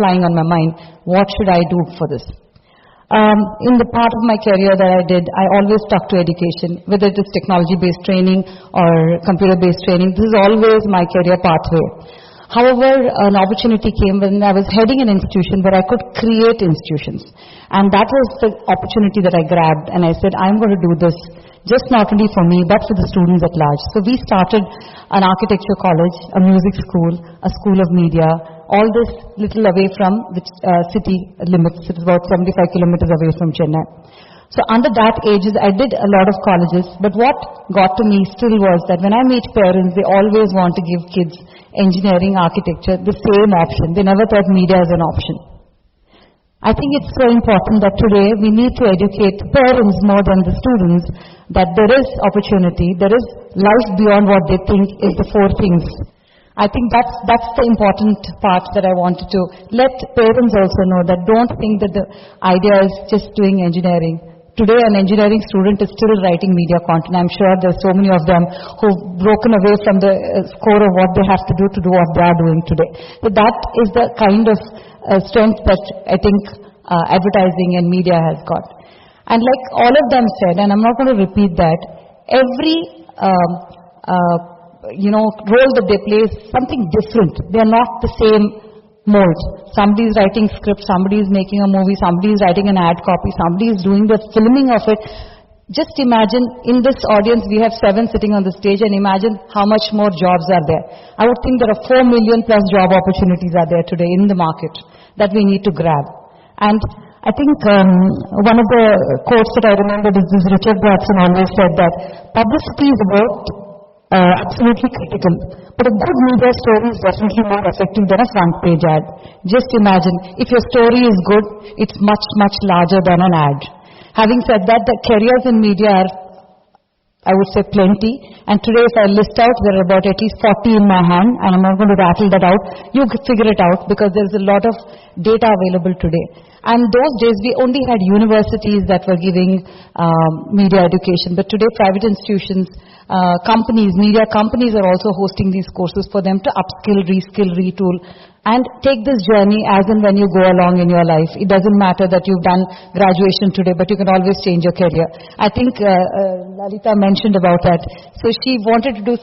plying on my mind. What should I do for this? In the part of my career that I did, I always stuck to education, whether it is technology-based training or computer-based training. This is always my career pathway. However, an opportunity came when I was heading an institution where I could create institutions. And that was the opportunity that I grabbed. And I said, I'm going to do this just not only for me, but for the students at large. So we started an architecture college, a music school, a school of media, all this little away from the city limits. It was about 75 kilometers away from Chennai. So under that aegis, I did a lot of colleges, but what got to me still was that when I meet parents, they always want to give kids engineering, architecture, the same option. They never thought media as an option. I think it's so important that today we need to educate parents more than the students that there is opportunity, there is life beyond what they think is the 4 things. I think that's the important part that I wanted to let parents also know, that don't think that the idea is just doing engineering. Today an engineering student is still writing media content. I'm sure there's so many of them who've broken away from the core of what they have to do what they are doing today. So that is the kind of strength that I think advertising and media has got. And like all of them said, and I'm not going to repeat that, every role that they play is something different. They are not the same mold. Somebody is writing script, somebody is making a movie, somebody is writing an ad copy, somebody is doing the filming of it. Just imagine, in this audience we have 7 sitting on the stage, and imagine how much more jobs are there. I would think there are 4 million plus job opportunities are there today in the market that we need to grab. And I think one of the quotes that I remember is this: Richard Branson always said that publicity is about absolutely critical. But a good media story is definitely more effective than a front page ad. Just imagine, if your story is good, it's much, much larger than an ad. Having said that, the careers in media are, I would say, plenty. And today, if I list out, there are about at least 40 in my hand, and I'm not going to rattle that out. You figure it out, because there's a lot of data available today. And those days we only had universities that were giving media education. But today private institutions, companies, media companies are also hosting these courses for them to upskill, reskill, retool, and take this journey as and when you go along in your life. It doesn't matter that you've done graduation today, but you can always change your career. I think Lalita mentioned about that. So she wanted to do,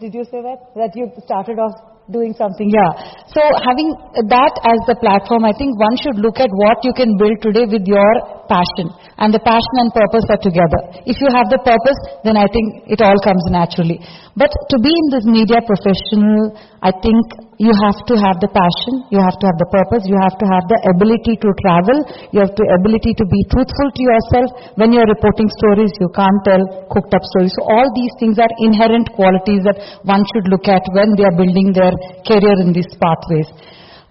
did you say that? That you started off doing something? Yeah. So having that as the platform, I think one should look at what you can build today with your passion. And the passion and purpose are together. If you have the purpose, then I think it all comes naturally. But to be in this media professional, I think you have to have the passion, you have to have the purpose, you have to have the ability to travel, you have the ability to be truthful to yourself. When you're reporting stories, you can't tell cooked up stories. So all these things are inherent qualities that one should look at when they are building their career in these pathways.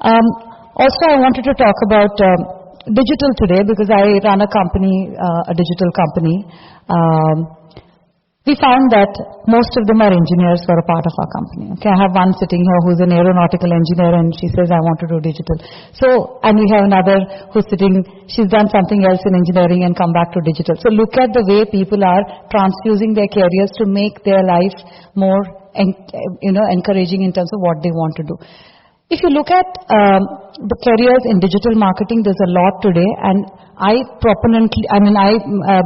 Also, I wanted to talk about digital today because I run a company, a digital company. We found that most of them are engineers who are a part of our company. Okay, I have one sitting here who's an aeronautical engineer and she says, I want to do digital. So, and we have another who's sitting, she's done something else in engineering and come back to digital. So look at the way people are transfusing their careers to make their life more, encouraging in terms of what they want to do. If you look at the careers in digital marketing, there's a lot today, and I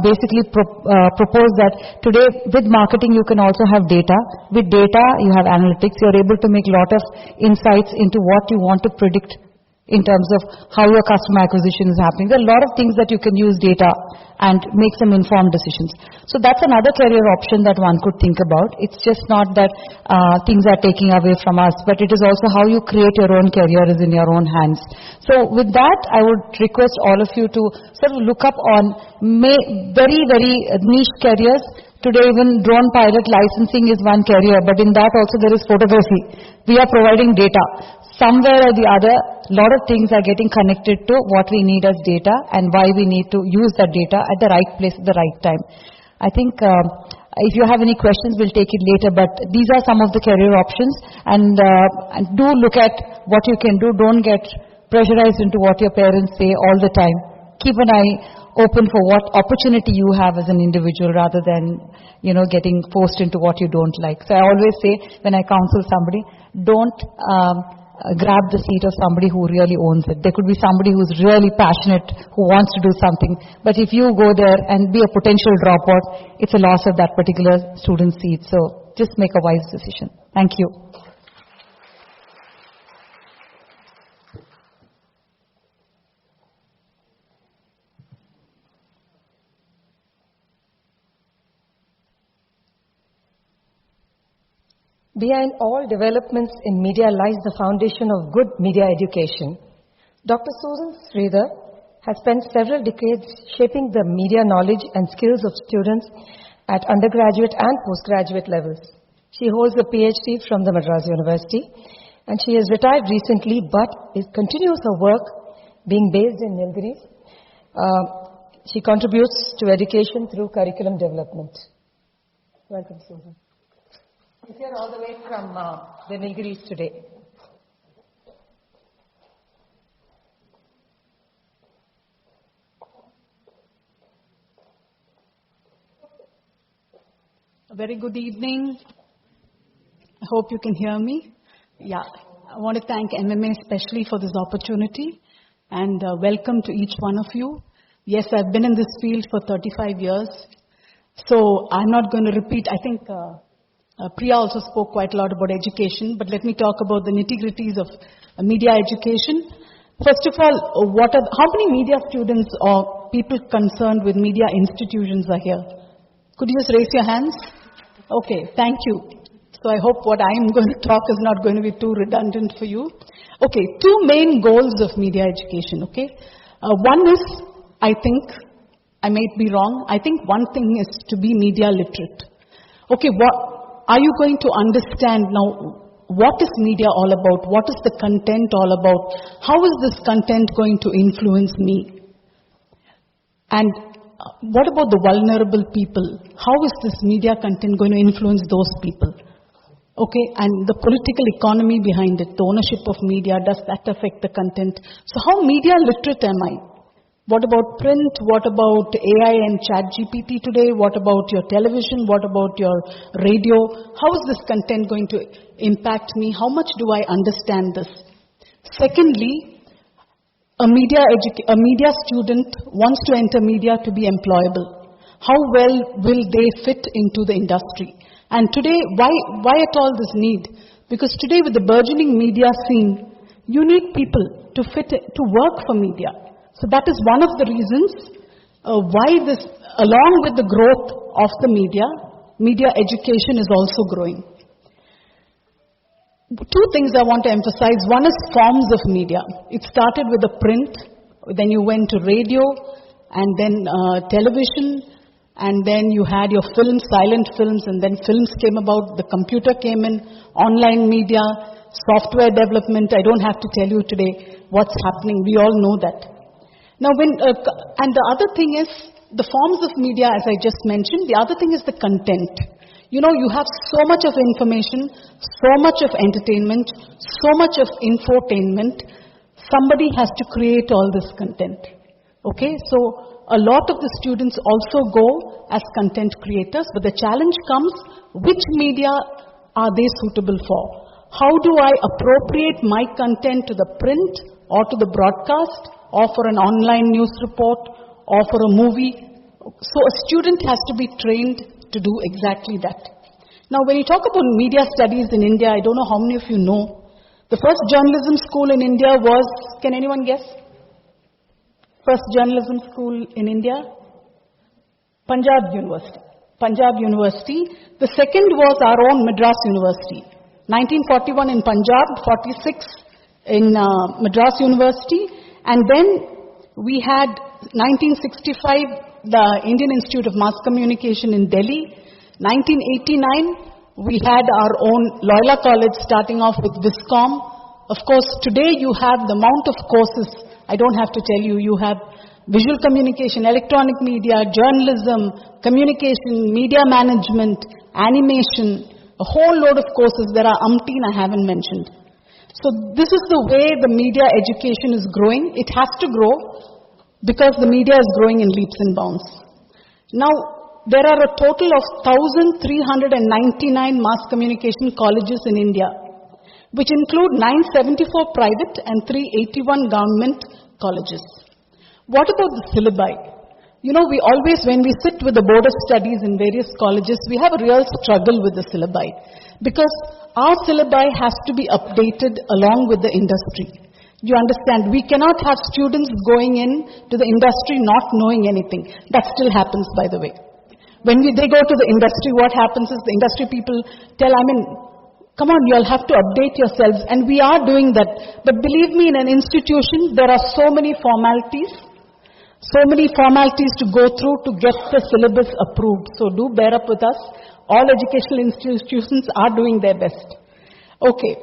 basically propose that today with marketing you can also have data. With data you have analytics. You're able to make a lot of insights into what you want to predict in terms of how your customer acquisition is happening. There are a lot of things that you can use data and make some informed decisions. So that's another career option that one could think about. It's just not that things are taking away from us, but it is also how you create your own career is in your own hands. So with that, I would request all of you to sort of look up on very, very niche careers. Today even drone pilot licensing is one career, but in that also there is photography. We are providing data. Somewhere or the other, a lot of things are getting connected to what we need as data and why we need to use that data at the right place at the right time. I think if you have any questions, we'll take it later, but these are some of the career options, and do look at what you can do. Don't get pressurized into what your parents say all the time. Keep an eye open for what opportunity you have as an individual rather than, getting forced into what you don't like. So I always say when I counsel somebody, don't grab the seat of somebody who really owns it. There could be somebody who's really passionate, who wants to do something. But if you go there and be a potential dropout, it's a loss of that particular student's seat. So just make a wise decision. Thank you. Behind all developments in media lies the foundation of good media education. Dr. Susan Sridhar has spent several decades shaping the media knowledge and skills of students at undergraduate and postgraduate levels. She holds a PhD from the Madras University, and she has retired recently but continues her work being based in Nilgiris. She contributes to education through curriculum development. Welcome, Susan. She's here all the way from the Nilgiris today. A very good evening. I hope you can hear me. Yeah, I want to thank MMA especially for this opportunity, and welcome to each one of you. Yes, I've been in this field for 35 years, so I'm not going to repeat. I think Priya also spoke quite a lot about education, but let me talk about the nitty-gritties of media education. First of all, how many media students or people concerned with media institutions are here? Could you just raise your hands? Okay, thank you. So I hope what I am going to talk is not going to be too redundant for you. Okay, two main goals of media education, okay? One is, I think, I might be wrong, I think one thing is to be media literate. Okay, are you going to understand now what is media all about? What is the content all about? How is this content going to influence me? And what about the vulnerable people? How is this media content going to influence those people? Okay, and the political economy behind it, the ownership of media, does that affect the content? So how media literate am I? What about print? What about AI and ChatGPT today? What about your television? What about your radio? How is this content going to impact me? How much do I understand this? Secondly, a media student wants to enter media to be employable. How well will they fit into the industry? And today, why at all this need? Because today with the burgeoning media scene, you need people to work for media. So that is one of the reasons why this, along with the growth of the media education is also growing. Two things I want to emphasize. One is forms of media. It started with the print, then you went to radio, and then television, and then you had your films, silent films, and then films came about, the computer came in, online media, software development. I don't have to tell you today what's happening. We all know that. Now, and the other thing is the forms of media, as I just mentioned. The other thing is the content. You know, you have so much of information, so much of entertainment, so much of infotainment. Somebody has to create all this content. Okay, so a lot of the students also go as content creators, but the challenge comes, which media are they suitable for? How do I appropriate my content to the print or to the broadcast, or for an online news report, or for a movie? So a student has to be trained to do exactly that. Now, when you talk about media studies in India, I don't know how many of you know, the first journalism school in India was, can anyone guess? First journalism school in India? Punjab University. Punjab University. The second was our own Madras University. 1941 in Punjab, 46 in Madras University. And then we had 1965, the Indian Institute of Mass Communication in Delhi. 1989, we had our own Loyola College starting off with Viscom. Of course, today you have the amount of courses, I don't have to tell you, you have visual communication, electronic media, journalism, communication, media management, animation, a whole load of courses. There are umpteen I haven't mentioned. So this is the way the media education is growing. It has to grow because the media is growing in leaps and bounds. Now, there are a total of 1,399 mass communication colleges in India, which include 974 private and 381 government colleges. What about the syllabi? You know, we always, when we sit with the board of studies in various colleges, we have a real struggle with the syllabi, because our syllabi has to be updated along with the industry. You understand, we cannot have students going in to the industry not knowing anything. That still happens, by the way. When they go to the industry, what happens is the industry people tell, come on, you'll have to update yourselves. And we are doing that. But believe me, in an institution, there are so many formalities to go through to get the syllabus approved. So do bear up with us. All educational institutions are doing their best. Okay.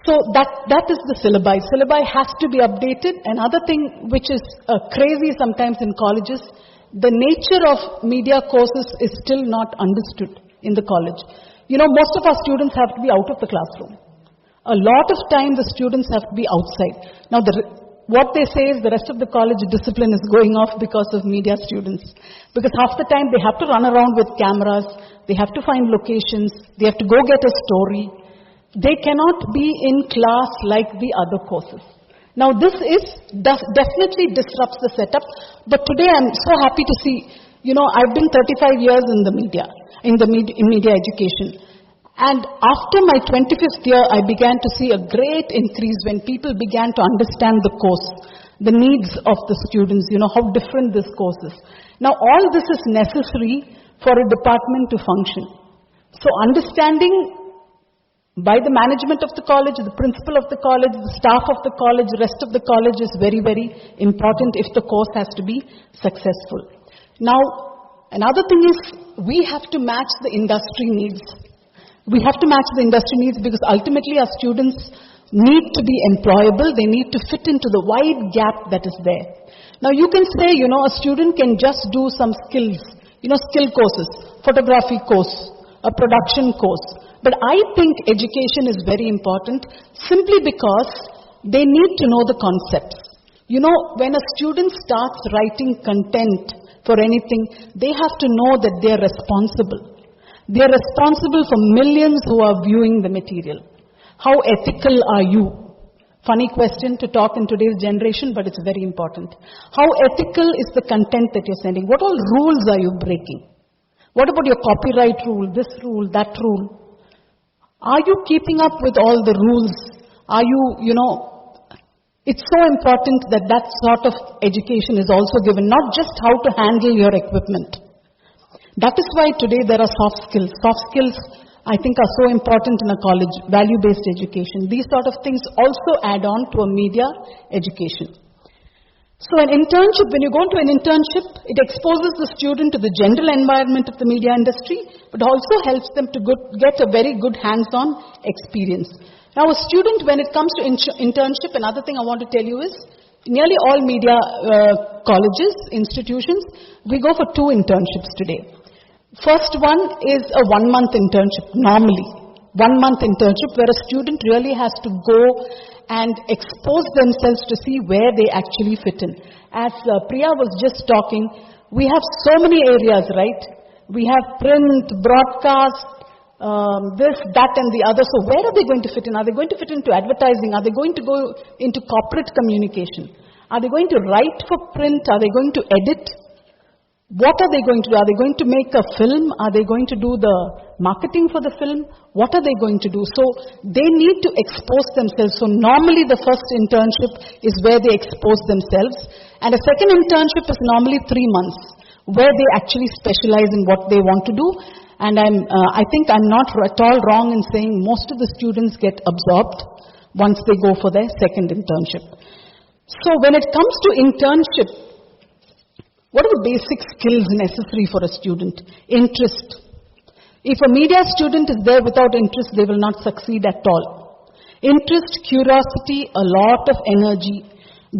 So that is the syllabi. Syllabi has to be updated. Another thing which is crazy sometimes in colleges, the nature of media courses is still not understood in the college. You know, most of our students have to be out of the classroom. A lot of time the students have to be outside. Now, what they say is the rest of the college discipline is going off because of media students. Because half the time they have to run around with cameras, they have to find locations, they have to go get a story. They cannot be in class like the other courses. Now, this definitely disrupts the setup. But today I'm so happy to see, you know, I've been 35 years in the media, in media education. And after my 25th year, I began to see a great increase when people began to understand the course, the needs of the students, you know, how different this course is. Now, all this is necessary for a department to function. So understanding by the management of the college, the principal of the college, the staff of the college, the rest of the college is very, very important if the course has to be successful. Now, another thing is we have to match the industry needs. We have to match the industry needs because ultimately our students need to be employable. They need to fit into the wide gap that is there. Now, you can say, you know, a student can just do some skills, you know, skill courses, photography course, a production course. But I think education is very important simply because they need to know the concepts. You know, when a student starts writing content for anything, they have to know that they are responsible. They are responsible for millions who are viewing the material. How ethical are you? Funny question to talk in today's generation, but it's very important. How ethical is the content that you're sending? What all rules are you breaking? What about your copyright rule, this rule, that rule? Are you keeping up with all the rules? Are you, it's so important that that sort of education is also given, not just how to handle your equipment. That is why today there are soft skills. Soft skills, I think, are so important in a college, value-based education. These sort of things also add on to a media education. So an internship, when you go into an internship, it exposes the student to the general environment of the media industry, but also helps them to get a very good hands-on experience. Now a student, when it comes to internship, another thing I want to tell you is, nearly all media colleges, institutions, we go for 2 internships today. First one is a 1-month internship, normally. 1-month internship where a student really has to go and expose themselves to see where they actually fit in. As Priya was just talking, we have so many areas, right? We have print, broadcast, this, that and the other. So where are they going to fit in? Are they going to fit into advertising? Are they going to go into corporate communication? Are they going to write for print? Are they going to edit? What are they going to do? Are they going to make a film? Are they going to do the marketing for the film? What are they going to do? So they need to expose themselves. So normally the first internship is where they expose themselves. And a second internship is normally 3 months, where they actually specialize in what they want to do. And I think I'm not at all wrong in saying most of the students get absorbed once they go for their second internship. So when it comes to internship, what are the basic skills necessary for a student? Interest. If a media student is there without interest, they will not succeed at all. Interest, curiosity, a lot of energy,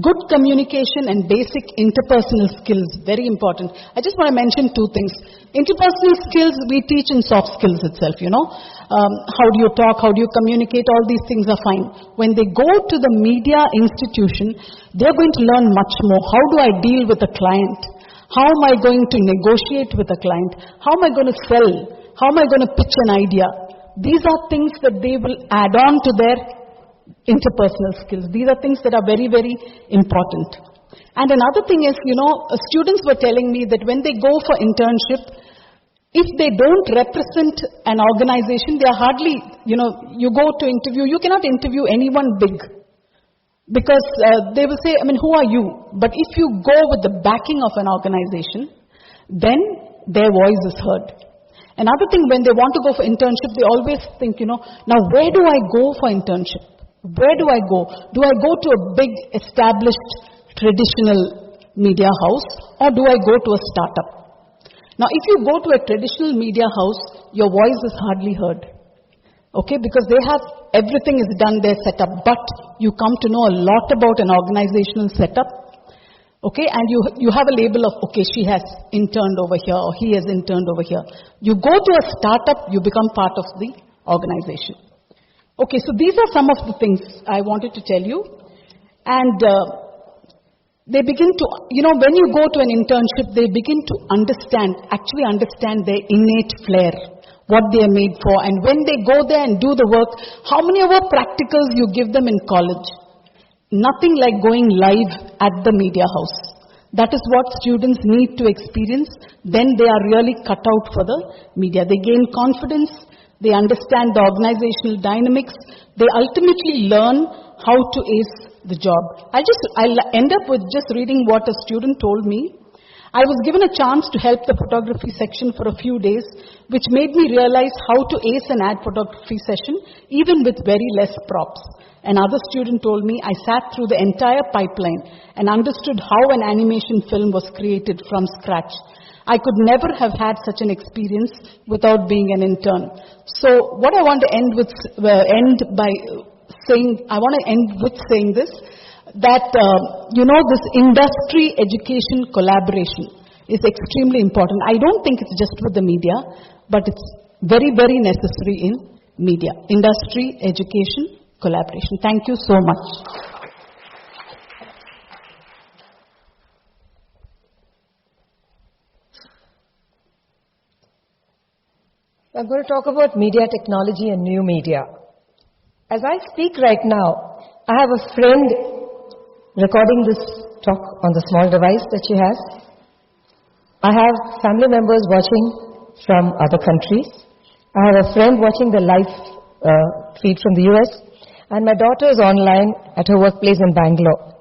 good communication and basic interpersonal skills, very important. I just want to mention 2 things. Interpersonal skills we teach in soft skills itself, how do you talk, how do you communicate, all these things are fine. When they go to the media institution, they're going to learn much more. How do I deal with a client? How am I going to negotiate with a client? How am I going to sell? How am I going to pitch an idea? These are things that they will add on to their interpersonal skills. These are things that are very, very important. And another thing is, students were telling me that when they go for internship, if they don't represent an organization, they are hardly, you go to interview, you cannot interview anyone big. Because they will say, who are you? But if you go with the backing of an organization, then their voice is heard. Another thing, when they want to go for internship, they always think, now where do I go for internship? Where do I go? Do I go to a big established traditional media house, or do I go to a startup? Now if you go to a traditional media house, your voice is hardly heard. Okay, because they have, everything is done there, set up, but you come to know a lot about an organizational setup. Okay, and you have a label of, okay, she has interned over here, or he has interned over here. You go to a startup, you become part of the organization. Okay, so these are some of the things I wanted to tell you. And they begin to, when you go to an internship, they begin to actually understand their innate flair, what they are made for. And when they go there and do the work, how many of our practicals you give them in college? Nothing like going live at the media house. That is what students need to experience. Then they are really cut out for the media. They gain confidence. They understand the organizational dynamics. They ultimately learn how to ace the job. I'll end up with just reading what a student told me. I was given a chance to help the photography section for a few days, which made me realize how to ace an ad photography session, even with very less props. Another student told me I sat through the entire pipeline and understood how an animation film was created from scratch. I could never have had such an experience without being an intern. So what I want to end with saying this, that, this industry education collaboration is extremely important. I don't think it's just with the media, but it's very, very necessary in media. Industry education collaboration. Thank you so much. I'm going to talk about media technology and new media. As I speak right now, I have a friend recording this talk on the small device that she has. I have family members watching from other countries. I have a friend watching the live feed from the US. And my daughter is online at her workplace in Bangalore.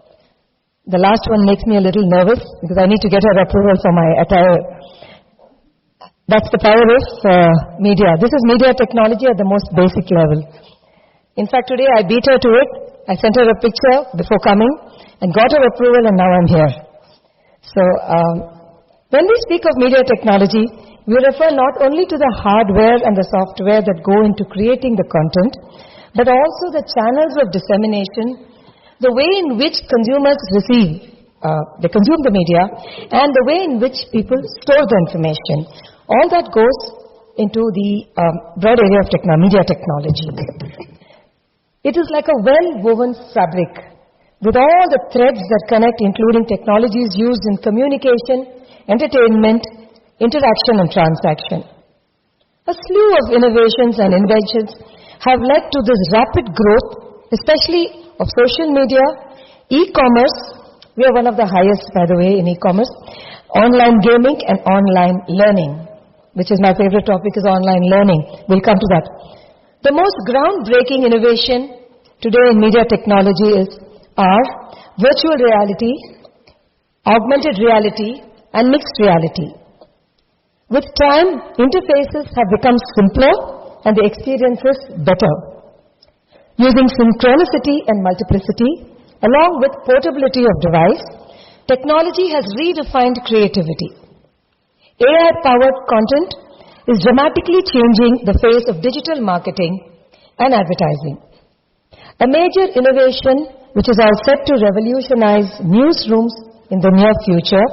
The last one makes me a little nervous because I need to get her approval for my attire. That's the power of media. This is media technology at the most basic level. In fact, today I beat her to it. I sent her a picture before coming and got her approval, and now I'm here. So, when we speak of media technology, we refer not only to the hardware and the software that go into creating the content, but also the channels of dissemination, the way in which consumers they consume the media, and the way in which people store the information. All that goes into the broad area of media technology. It is like a well-woven fabric with all the threads that connect, including technologies used in communication, entertainment, interaction, and transaction. A slew of innovations and inventions have led to this rapid growth, especially of social media, e-commerce. We are one of the highest, by the way, in e-commerce. Online gaming and online learning, which is my favorite topic, is online learning. We'll come to that. The most groundbreaking innovation today in media technology are virtual reality, augmented reality, and mixed reality. With time, interfaces have become simpler and the experiences better. Using synchronicity and multiplicity, along with portability of device, technology has redefined creativity. AI-powered content is dramatically changing the face of digital marketing and advertising. A major innovation, which is all set to revolutionize newsrooms in the near future,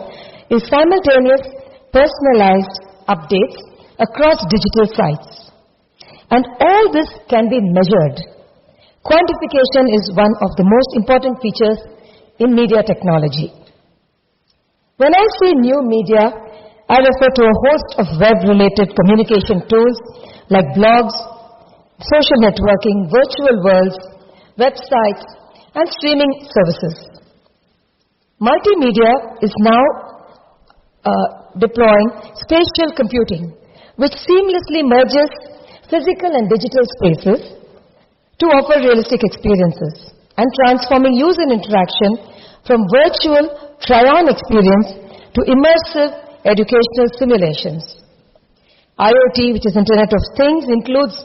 is simultaneous personalized updates across digital sites. And all this can be measured. Quantification is one of the most important features in media technology. When I say new media, I refer to a host of web-related communication tools like blogs, social networking, virtual worlds, websites, and streaming services. Multimedia is now deploying spatial computing, which seamlessly merges physical and digital spaces to offer realistic experiences and transforming user interaction from virtual try-on experience to immersive educational simulations. IoT, which is Internet of Things, includes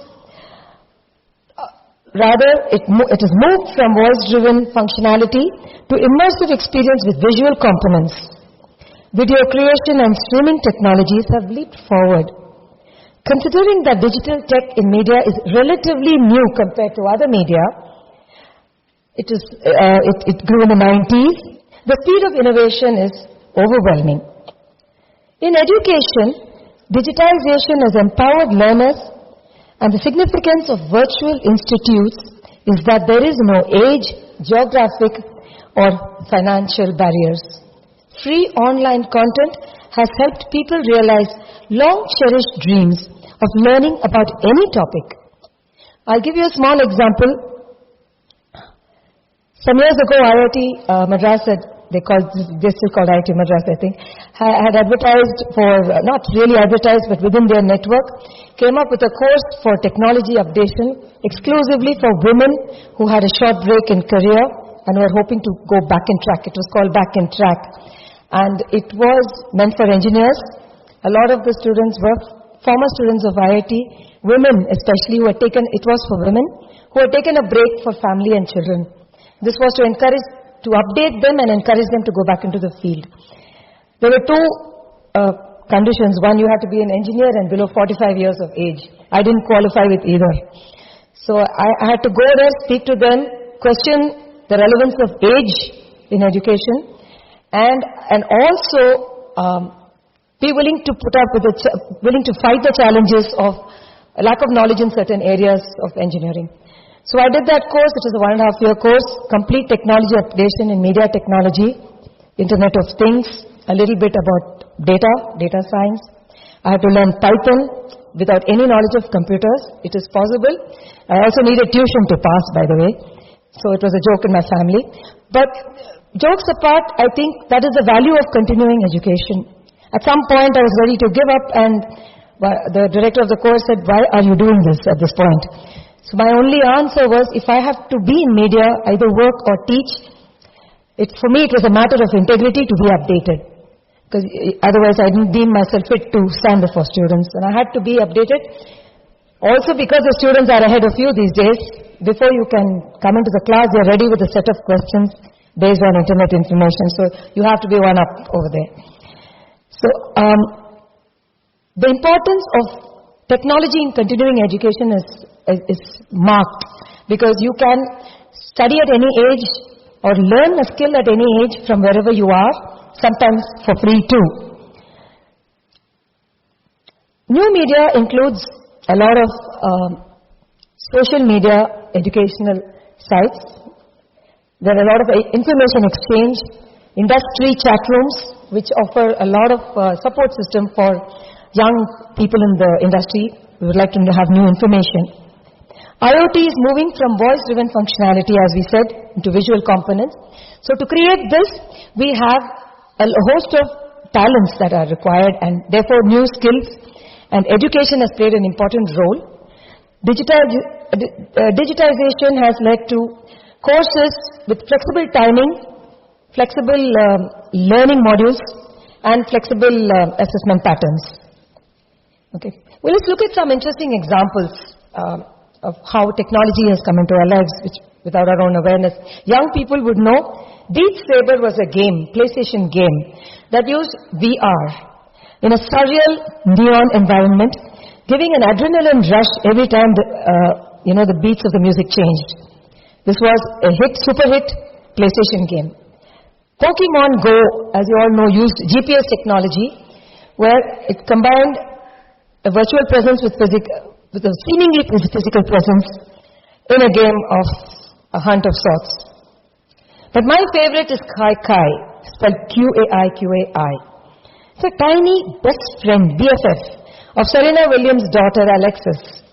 it is moved from voice-driven functionality to immersive experience with visual components. Video creation and streaming technologies have leaped forward. Considering that digital tech in media is relatively new compared to other media, it grew in the 90s, the speed of innovation is overwhelming. In education, digitization has empowered learners, and the significance of virtual institutes is that there is no age, geographic, or financial barriers. Free online content has helped people realize long-cherished dreams of learning about any topic. I'll give you a small example. Some years ago, IIT Madras they still called IIT Madras, I think, had advertised not really advertised, but within their network, came up with a course for technology updation exclusively for women who had a short break in career and were hoping to go back in track. It was called Back in Track. And it was meant for engineers. A lot of the students were former students of IIT, women especially it was for women who had taken a break for family and children. This was to update them and encourage them to go back into the field. There were two conditions. One, you had to be an engineer and below 45 years of age. I didn't qualify with either. So I had to go there, speak to them, question the relevance of age in education, and also be willing to willing to fight the challenges of a lack of knowledge in certain areas of engineering. So I did that course. It was a 1.5-year course, complete technology updation in media technology, Internet of Things, a little bit about data science. I had to learn Python, without any knowledge of computers. It is possible. I also needed tuition to pass, by the way. So it was a joke in my family. But jokes apart, I think that is the value of continuing education. At some point, I was ready to give up, and the director of the course said, "Why are you doing this at this point?" So my only answer was, if I have to be in media, either work or teach, for me it was a matter of integrity to be updated. Because otherwise I didn't deem myself fit to stand before students. And I had to be updated. Also because the students are ahead of you these days, before you can come into the class, they're ready with a set of questions based on internet information. So you have to be one up over there. So the importance of technology in continuing education is marked, because you can study at any age or learn a skill at any age from wherever you are, sometimes for free too. New media includes a lot of social media educational sites. There are a lot of information exchange, industry chat rooms, which offer a lot of support system for young people in the industry who would like to have new information. IoT is moving from voice-driven functionality, as we said, into visual components. So to create this, we have a host of talents that are required, and therefore new skills, and education has played an important role. Digitization has led to courses with flexible timing, flexible learning modules, and flexible assessment patterns. Okay. Well, let's look at some interesting examples of how technology has come into our lives, which without our own awareness. Young people would know Beat Saber was a game, PlayStation game, that used VR in a surreal neon environment, giving an adrenaline rush every time the beats of the music changed. This was a super hit PlayStation game. Pokemon Go, as you all know, used GPS technology, where it combined a virtual presence with a seemingly physical presence in a game of a hunt of sorts. But my favorite is Kai Kai, spelled Q-A-I-Q-A-I. It's a tiny best friend, BFF, of Serena Williams' daughter Alexis.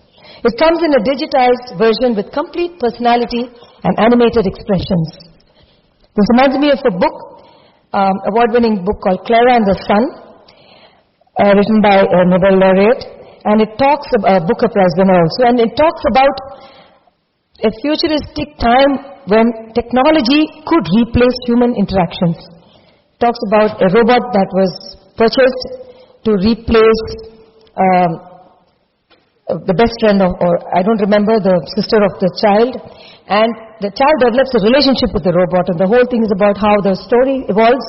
It comes in a digitized version with complete personality and animated expressions. This reminds me of a book, award-winning book called Clara and the Sun, written by a Nobel laureate, and it talks about Booker Prize winner also, and it talks about a futuristic time when technology could replace human interactions. It talks about a robot that was purchased to replace the best friend or I don't remember, the sister of the child, and the child develops a relationship with the robot, and the whole thing is about how the story evolves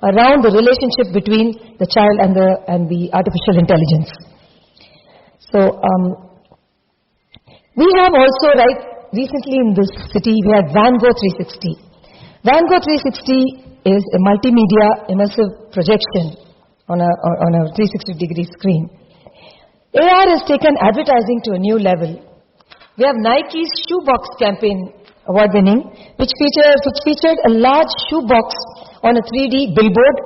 around the relationship between the child and the artificial intelligence. So we have also, recently in this city, we had Van Gogh 360. Van Gogh 360 is a multimedia immersive projection on a 360-degree screen. AR has taken advertising to a new level. We have Nike's shoebox campaign, award-winning, which featured a large shoebox on a 3D billboard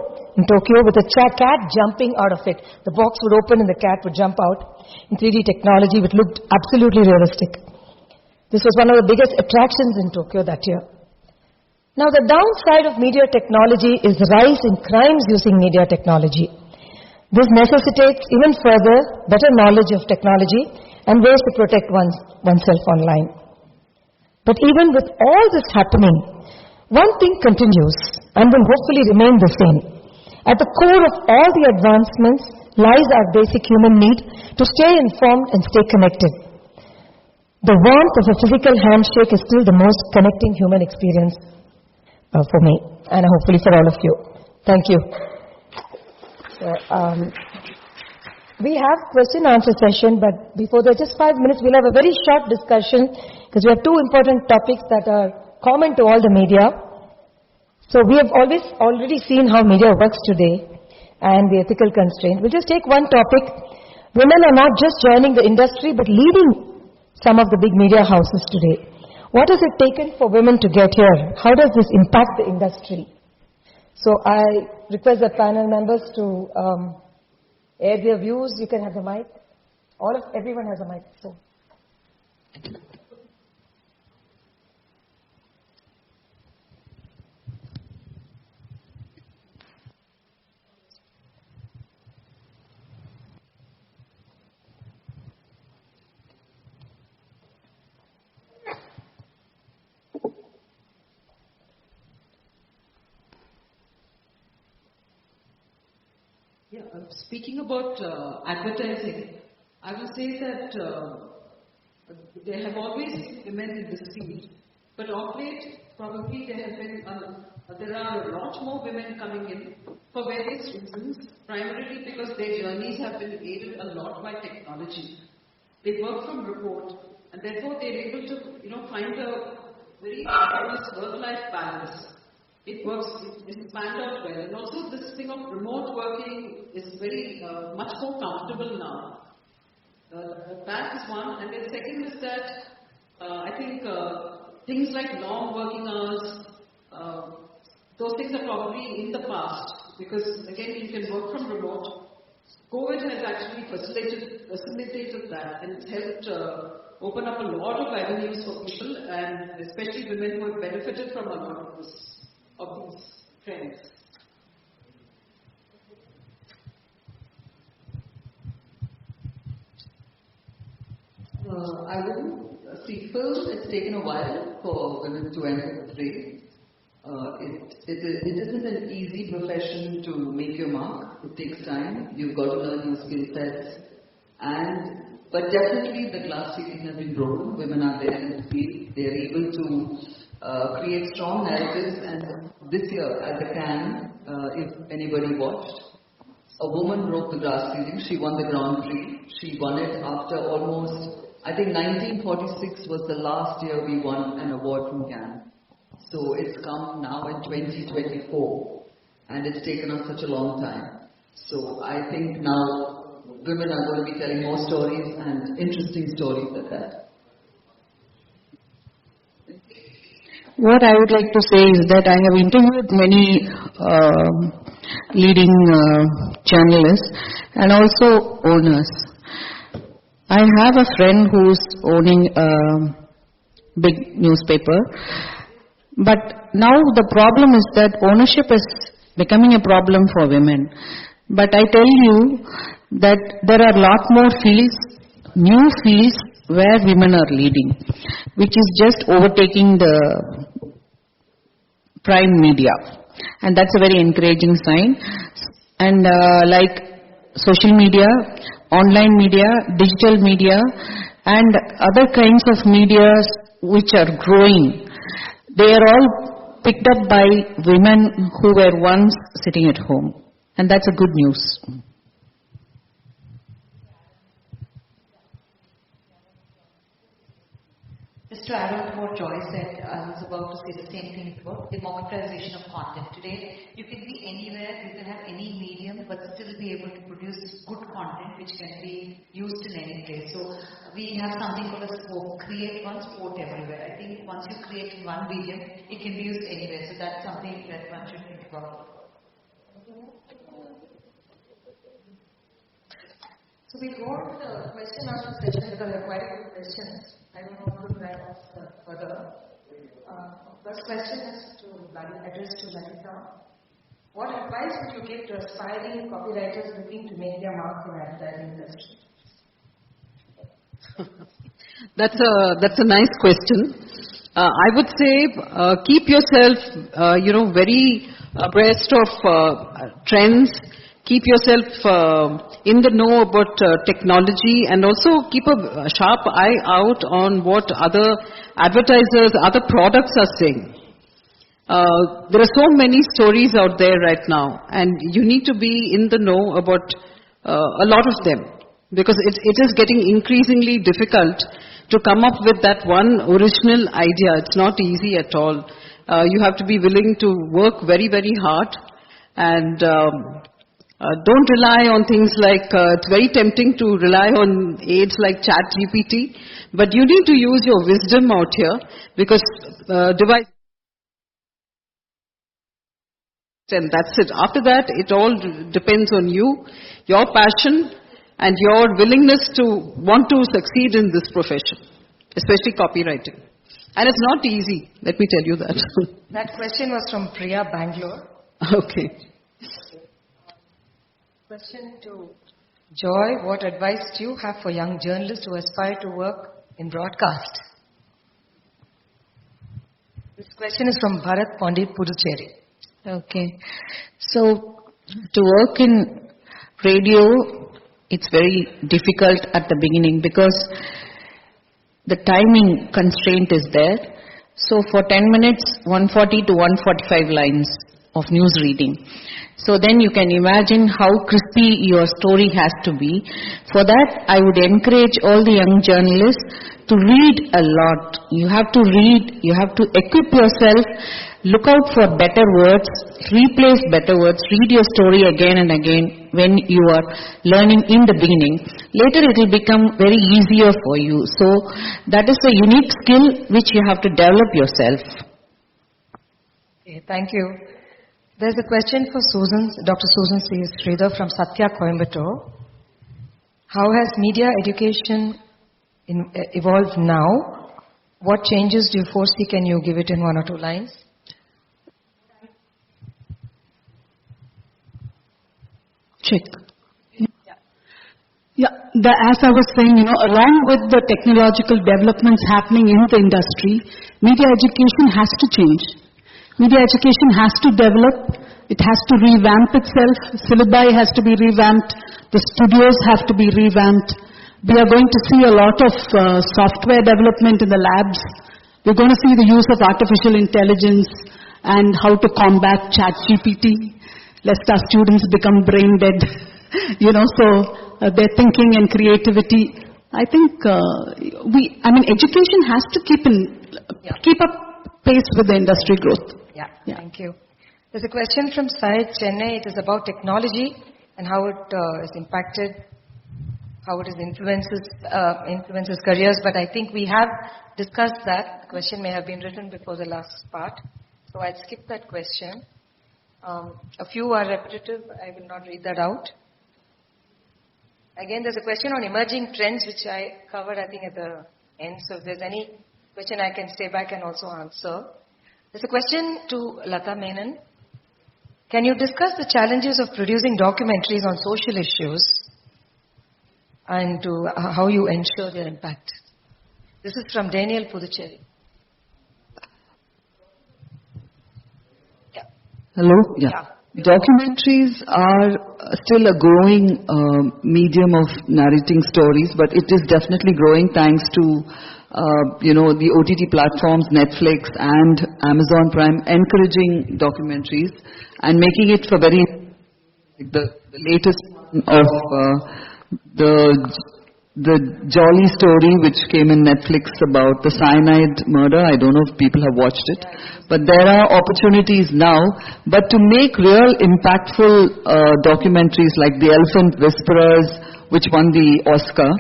in Tokyo with a cat jumping out of it. The box would open and the cat would jump out in 3D technology, which looked absolutely realistic. This was one of the biggest attractions in Tokyo that year. Now, the downside of media technology is the rise in crimes using media technology. This necessitates even further better knowledge of technology and ways to protect oneself online. But even with all this happening, one thing continues and will hopefully remain the same. At the core of all the advancements lies our basic human need to stay informed and stay connected. The warmth of a physical handshake is still the most connecting human experience for me, and hopefully for all of you. Thank you. So, we have question-answer session, but before that, just 5 minutes, we'll have a very short discussion, because we have two important topics that are common to all the media. So we have already seen how media works today and the ethical constraint. We'll just take one topic. Women are not just joining the industry, but leading some of the big media houses today. What has it taken for women to get here? How does this impact the industry? So I request the panel members to air their views. You can have the mic. Everyone has a mic, so. Yeah, speaking about advertising, I will say that there have always been women in this field, but of late, probably there are a lot more women coming in for various reasons, primarily because their journeys have been aided a lot by technology. They work from remote, and therefore they're able to, find a very nice work-life balance. It works, it's planned out well. And also this thing of remote working is very much more comfortable now. That is one. And then second is that I think things like long working hours, those things are probably in the past. Because again, you can work from remote. COVID has actually facilitated that, and it's helped open up a lot of avenues for people, and especially women who have benefited from a lot of these trends. I wouldn't see film. It's taken a while for women to enter the fray. It isn't an easy profession to make your mark. It takes time. You've got to learn your skill sets, but definitely the glass ceiling has been broken. Women are there in the field. They are able to create strong narratives, and this year at the Cannes, if anybody watched, a woman broke the glass ceiling. She won the Grand Prix. She won it after almost, I think 1946 was the last year we won an award from Cannes. So it's come now in 2024, and it's taken us such a long time. So I think now women are going to be telling more stories, and interesting stories at that. What I would like to say is that I have interviewed many leading journalists and also owners. I have a friend who's owning a big newspaper, but now the problem is that ownership is becoming a problem for women. But I tell you that there are a lot more fields, new fields, where women are leading, which is just overtaking the prime media. And that's a very encouraging sign. And like social media, online media, digital media, and other kinds of media which are growing, they are all picked up by women who were once sitting at home. And that's a good news. Just to add on to what Joy said, I was about to say the same thing about democratization of content. Today, you can be anywhere, you can have any medium, but still be able to produce good content which can be used in any place. So we have something called a sport, create one, sport everywhere. I think once you create in one medium, it can be used anywhere. So that's something that one should think about. So we go on to the question and answer session because there are quite a few questions. I don't know how to drive off further. First question is addressed to Lalita. What advice would you give to aspiring copywriters looking to make their mark in the advertising industry? That's a nice question. I would say keep yourself, very abreast of trends. Keep yourself in the know about technology, and also keep a sharp eye out on what other advertisers, other products are saying. There are so many stories out there right now, and you need to be in the know about a lot of them, because it is getting increasingly difficult to come up with that one original idea. It's not easy at all. You have to be willing to work very, very hard, and don't rely on things like, it's very tempting to rely on aids like ChatGPT, but you need to use your wisdom out here, because device, and that's it. After that, it all depends on you, your passion, and your willingness to want to succeed in this profession, especially copywriting. And it's not easy, let me tell you that. That question was from Priya, Bangalore. Okay. Question to Joy. What advice do you have for young journalists who aspire to work in broadcast? This question is from Bharat Pandit, Puducherry. Okay. So, to work in radio, it's very difficult at the beginning because the timing constraint is there. So, for 10 minutes, 140 to 145 lines of news reading. So then you can imagine how crispy your story has to be. For that, I would encourage all the young journalists to read a lot. You have to read, you have to equip yourself, look out for better words, replace better words, read your story again and again when you are learning in the beginning. Later it will become very easier for you. So that is a unique skill which you have to develop yourself. Okay, thank you. There's a question for Dr. Susan C. Sridhar from Satya, Coimbatore. How has media education evolved now? What changes do you foresee? Can you give it in 1 or 2 lines? Check. Yeah, as I was saying, along with the technological developments happening in the industry, media education has to change. Media education has to develop, it has to revamp itself, syllabi has to be revamped, the studios have to be revamped. We are going to see a lot of software development in the labs. We're going to see the use of artificial intelligence and how to combat ChatGPT, lest our students become brain dead. So their thinking and creativity. I think education has to keep up pace with the industry growth. Yeah, thank you. There's a question from Syed, Chennai. It is about technology and how it is impacted, how it influences careers. But I think we have discussed that. The question may have been written before the last part. So I'll skip that question. A few are repetitive. I will not read that out. Again, there's a question on emerging trends, which I covered, I think, at the end. So if there's any question, I can stay back and also answer. There's a question to Lata Menon. Can you discuss the challenges of producing documentaries on social issues and how you ensure their impact? This is from Daniel, Puducherry. Yeah. Hello? Yeah. Documentaries are still a growing medium of narrating stories, but it is definitely growing thanks to the OTT platforms, Netflix and Amazon Prime, encouraging documentaries and making it for the latest of the Jolly story which came in Netflix about the cyanide murder. I don't know if people have watched it, but there are opportunities now. But to make real impactful documentaries like The Elephant Whisperers, which won the Oscar,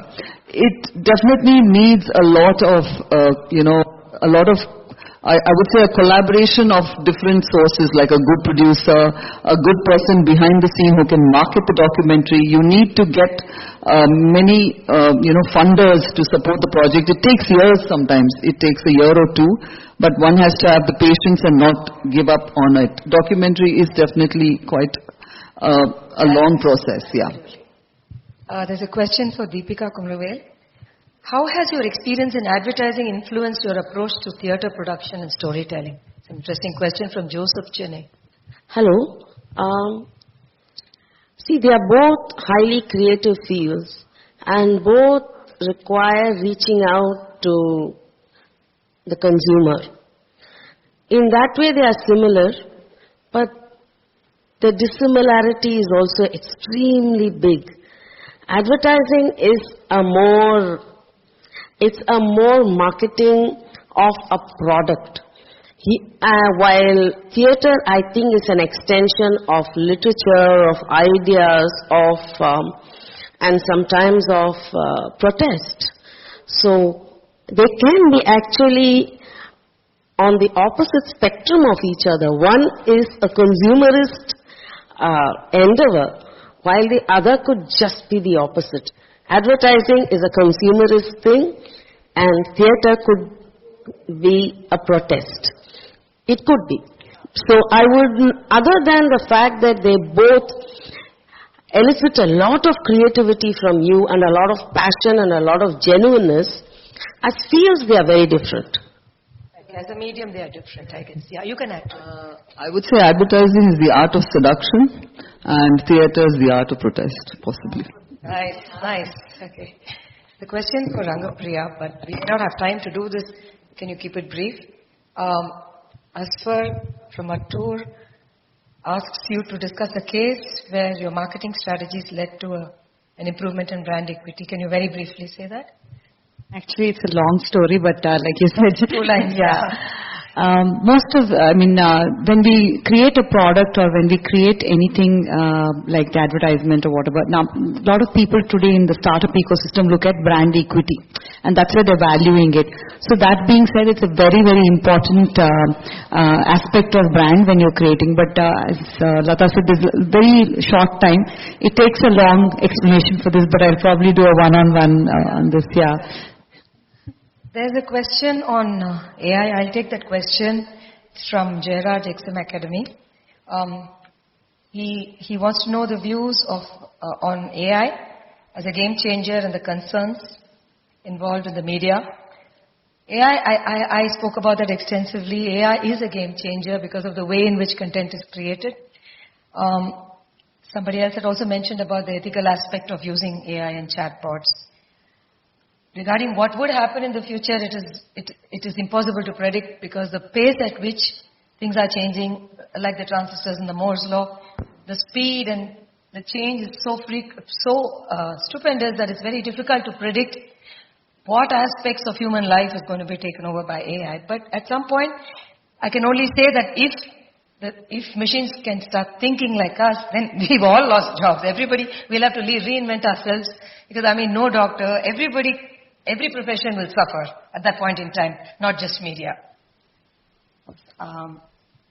it definitely needs a lot of, I would say a collaboration of different sources, like a good producer, a good person behind the scene who can market the documentary. You need to get many, funders to support the project. It takes years sometimes. It takes a year or two, but one has to have the patience and not give up on it. Documentary is definitely quite a long process, yeah. There's a question for Deepika Kumruvel. How has your experience in advertising influenced your approach to theatre production and storytelling? It's an interesting question from Joseph, Chennai. Hello. They are both highly creative fields and both require reaching out to the consumer. In that way they are similar, but the dissimilarity is also extremely big. Advertising is a more marketing of a product. While theatre, I think, is an extension of literature, of ideas, and sometimes of protest. So they can be actually on the opposite spectrum of each other. One is a consumerist endeavor, while the other could just be the opposite. Advertising is a consumerist thing, and theatre could be a protest. It could be. So I would, other than the fact that they both elicit a lot of creativity from you and a lot of passion and a lot of genuineness, as fields they are very different. As a medium, they are different, I guess. Yeah, you can add to it. I would say advertising is the art of seduction and theatre is the art of protest, possibly. Nice, nice. Okay. The question for Rangapriya, but we may not have time to do this. Can you keep it brief? Asfar from a tour asks you to discuss a case where your marketing strategies led to an improvement in brand equity. Can you very briefly say that? Actually, it's a long story, but like you said, 2 lines. yeah. When we create a product or when we create anything like the advertisement or whatever, now a lot of people today in the startup ecosystem look at brand equity, and that's where they're valuing it. So that being said, it's a very, very important aspect of brand when you're creating. But as Lata said, there's a very short time. It takes a long explanation for this, but I'll probably do a one-on-one on this, yeah. There's a question on AI. I'll take that question. It's from Jairaj XM Academy. He wants to know the views of on AI as a game changer and the concerns involved in the media. AI, I spoke about that extensively. AI is a game changer because of the way in which content is created. Somebody else had also mentioned about the ethical aspect of using AI and chatbots. Regarding what would happen in the future, it is impossible to predict because the pace at which things are changing, like the transistors and the Moore's law, the speed and the change is so stupendous that it's very difficult to predict what aspects of human life is going to be taken over by AI. But at some point, I can only say that if machines can start thinking like us, then we've all lost jobs. Everybody will have to reinvent ourselves because no doctor, every profession will suffer at that point in time, not just media.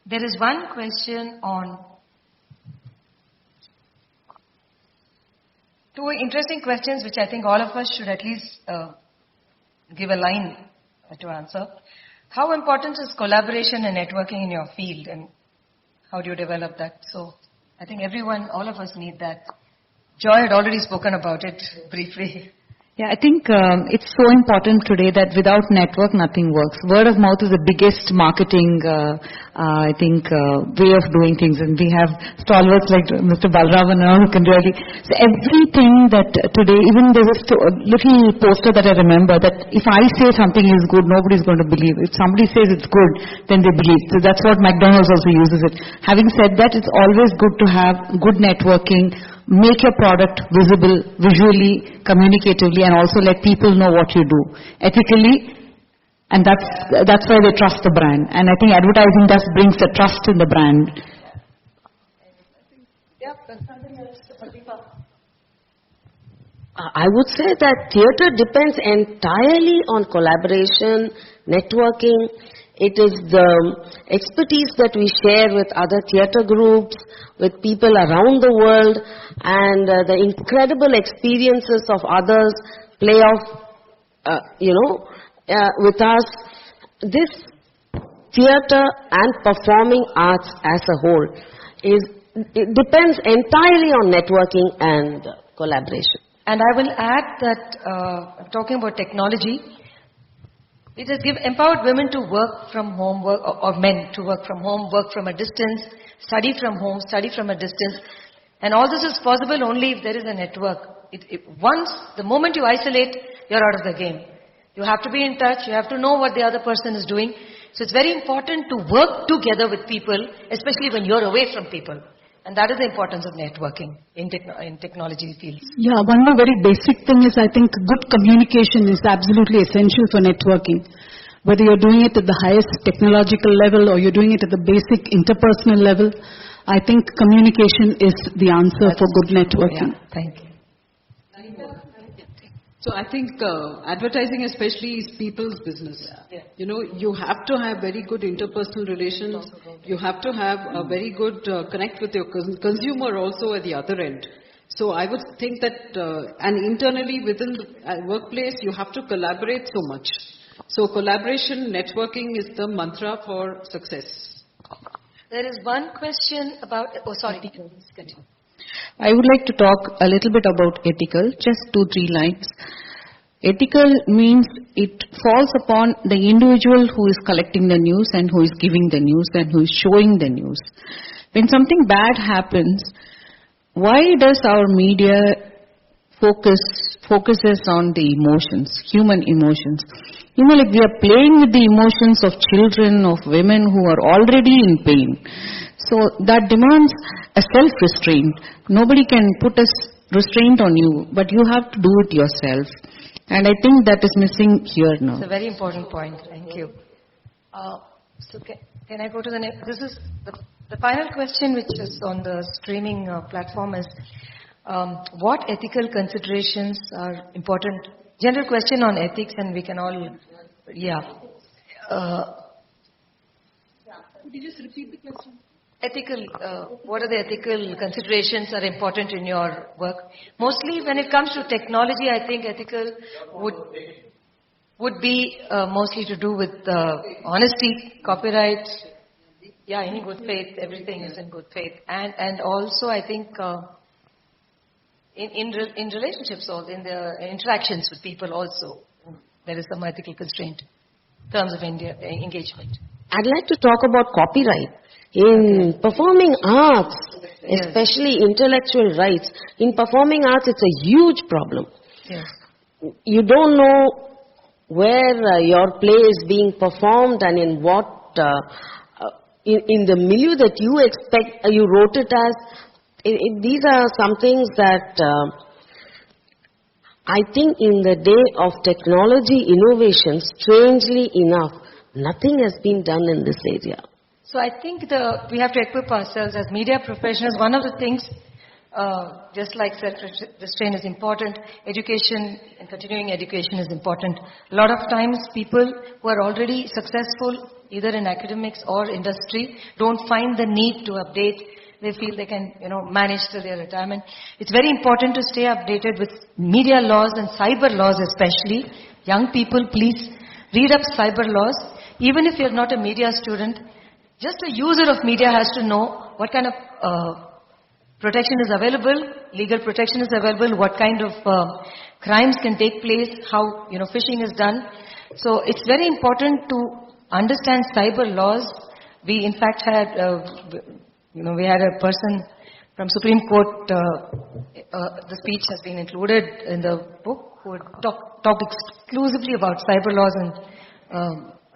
There is one question on 2 interesting questions which I think all of us should at least give a line to answer. How important is collaboration and networking in your field, and how do you develop that? So I think all of us need that. Joy had already spoken about it briefly. Yeah, I think it's so important today that without network, nothing works. Word of mouth is the biggest marketing, way of doing things. And we have stalwarts like Mr. Balraman who can really... So everything that today, even there's a little poster that I remember that if I say something is good, nobody's going to believe. If somebody says it's good, then they believe. So that's what McDonald's also uses it. Having said that, it's always good to have good networking, make your product visible, visually, communicatively, and also let people know what you do ethically, and that's why they trust the brand. And I think advertising just brings the trust in the brand. I would say that theatre depends entirely on collaboration, networking. It is the expertise that we share with other theatre groups, with people around the world, and the incredible experiences of others play off, with us. This theatre and performing arts as a whole it depends entirely on networking and collaboration. And I will add that, talking about technology, it has empowered women to work from home, or men to work from home, work from a distance, study from home, study from a distance. And all this is possible only if there is a network. The moment you isolate, you're out of the game. You have to be in touch, you have to know what the other person is doing. So it's very important to work together with people, especially when you're away from people. And that is the importance of networking in technology fields. Yeah, one more very basic thing is I think good communication is absolutely essential for networking. Whether you're doing it at the highest technological level or you're doing it at the basic interpersonal level, I think communication is the answer for good networking. Yeah, thank you. So I think advertising especially is people's business. Yeah. You have to have very good interpersonal relations. You have to have a very good connect with your consumer also at the other end. So I would think that, and internally within the workplace, you have to collaborate so much. So collaboration, networking is the mantra for success. There is one question about, I would like to talk a little bit about ethical, just 2-3 lines. Ethical means it falls upon the individual who is collecting the news and who is giving the news and who is showing the news. When something bad happens, why does our media focuses on the emotions, human emotions? Like we are playing with the emotions of children, of women who are already in pain. So that demands a self-restraint. Nobody can put a restraint on you, but you have to do it yourself. And I think that is missing here now. It's a very important point. Thank you. So can I go to the next? This is the final question, which is on the streaming platform, is what ethical considerations are important? General question on ethics, and we can all, Could you just repeat the question? Ethical, what are the ethical considerations are important in your work? Mostly when it comes to technology, I think ethical would be mostly to do with honesty, copyright, in good faith, everything is in good faith. And also I think in relationships, also in the interactions with people also, there is some ethical constraint in terms of engagement. I'd like to talk about copyright. In performing arts, especially intellectual rights, in performing arts it's a huge problem. Yes. You don't know where your play is being performed and in what, in the milieu that you expect, you wrote it as. These are some things that I think in the day of technology innovation, strangely enough, nothing has been done in this area. So I think we have to equip ourselves as media professionals. One of the things, just like self-restraint is important, education and continuing education is important. A lot of times people who are already successful, either in academics or industry, don't find the need to update. They feel they can, manage till their retirement. It's very important to stay updated with media laws and cyber laws especially. Young people, please read up cyber laws. Even if you're not a media student, just a user of media has to know what kind of protection is available, legal protection is available, what kind of crimes can take place, how phishing is done. So it's very important to understand cyber laws. We in fact had, we had a person from Supreme Court. The speech has been included in the book, who talked exclusively about cyber laws and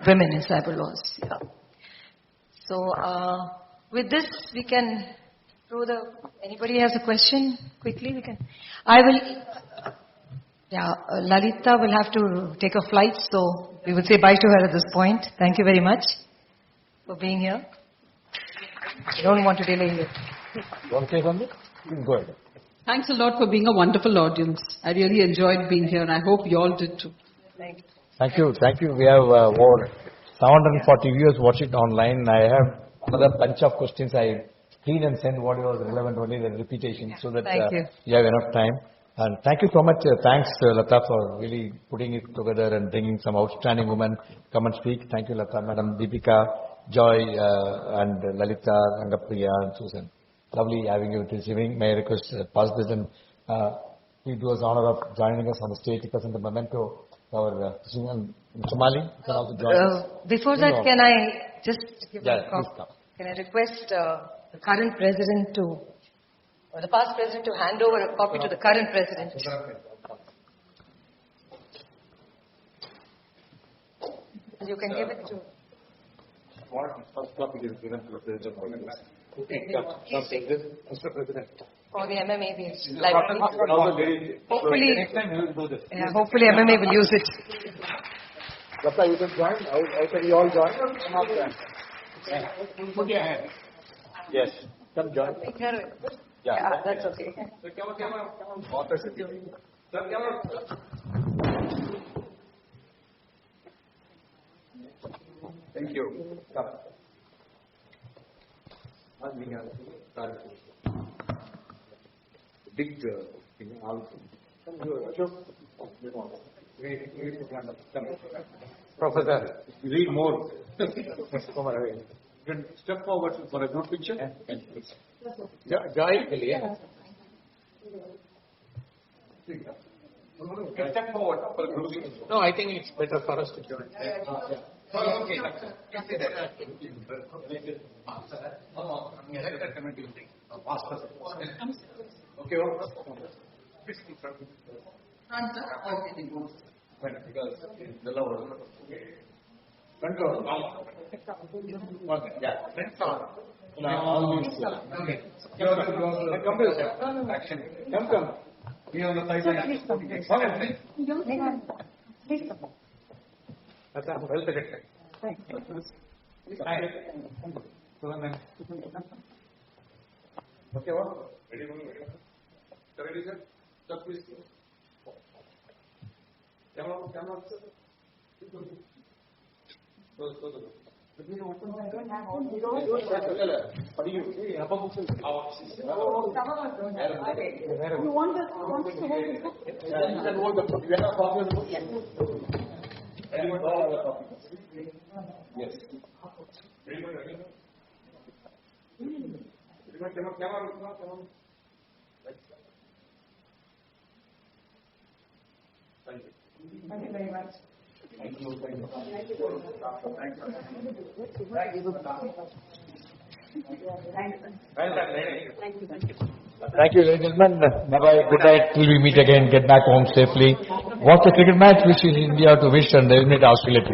women in cyber laws. Yeah. So with this, we can throw anybody has a question? Quickly, we can. Lalita will have to take a flight, so we would say bye to her at this point. Thank you very much for being here. I don't want to delay you. You want to say something? Go ahead. Thanks a lot for being a wonderful audience. I really enjoyed being here, and I hope you all did too. Thank you. Thank you. Thank you. We have over 740 viewers watch it online. I have another bunch of questions. I clean and send what was relevant, only the repetition, so that you have enough time. And thank you so much. Thanks, Lata, for really putting it together and bringing some outstanding women come and speak. Thank you, Lata, Madam Deepika, Joy, and Lalita, Rangapriya, and Susan. Lovely having you this evening. May I request past this and please do us the honor of joining us on the stage to present the memento. Our Somali, you can also join us. Before that, can I just give a call? Can I request the current president or the past president to hand over a copy to the current president? You can give it to. First copy is given to the president. Mr. President. For the MMA, hopefully, next time we will do this. Yeah, hopefully MMA will use it. Lata, you can join. How can you all join? Put your hand. Yes. Come join. Yeah, that's okay. Thank you. Come. big thing. Professor, you read more. You can step forward for a good picture. Joy, step forward for a group picture. No, I think it's better for us to join. Okay. Okay. Because the lower. Control. Yeah. All these. Okay. Come. Action. Come. Be on the side. Please come. That's well protected. Okay, what? Ready, sir? Sir, please. Camera, sir. Yes. Thank you very much. Thank you. Thank you, ladies and gentlemen. Bye-bye. Good night. Till we meet again. Get back home safely. Watch the cricket match, which is India to wish and eliminate Australia today.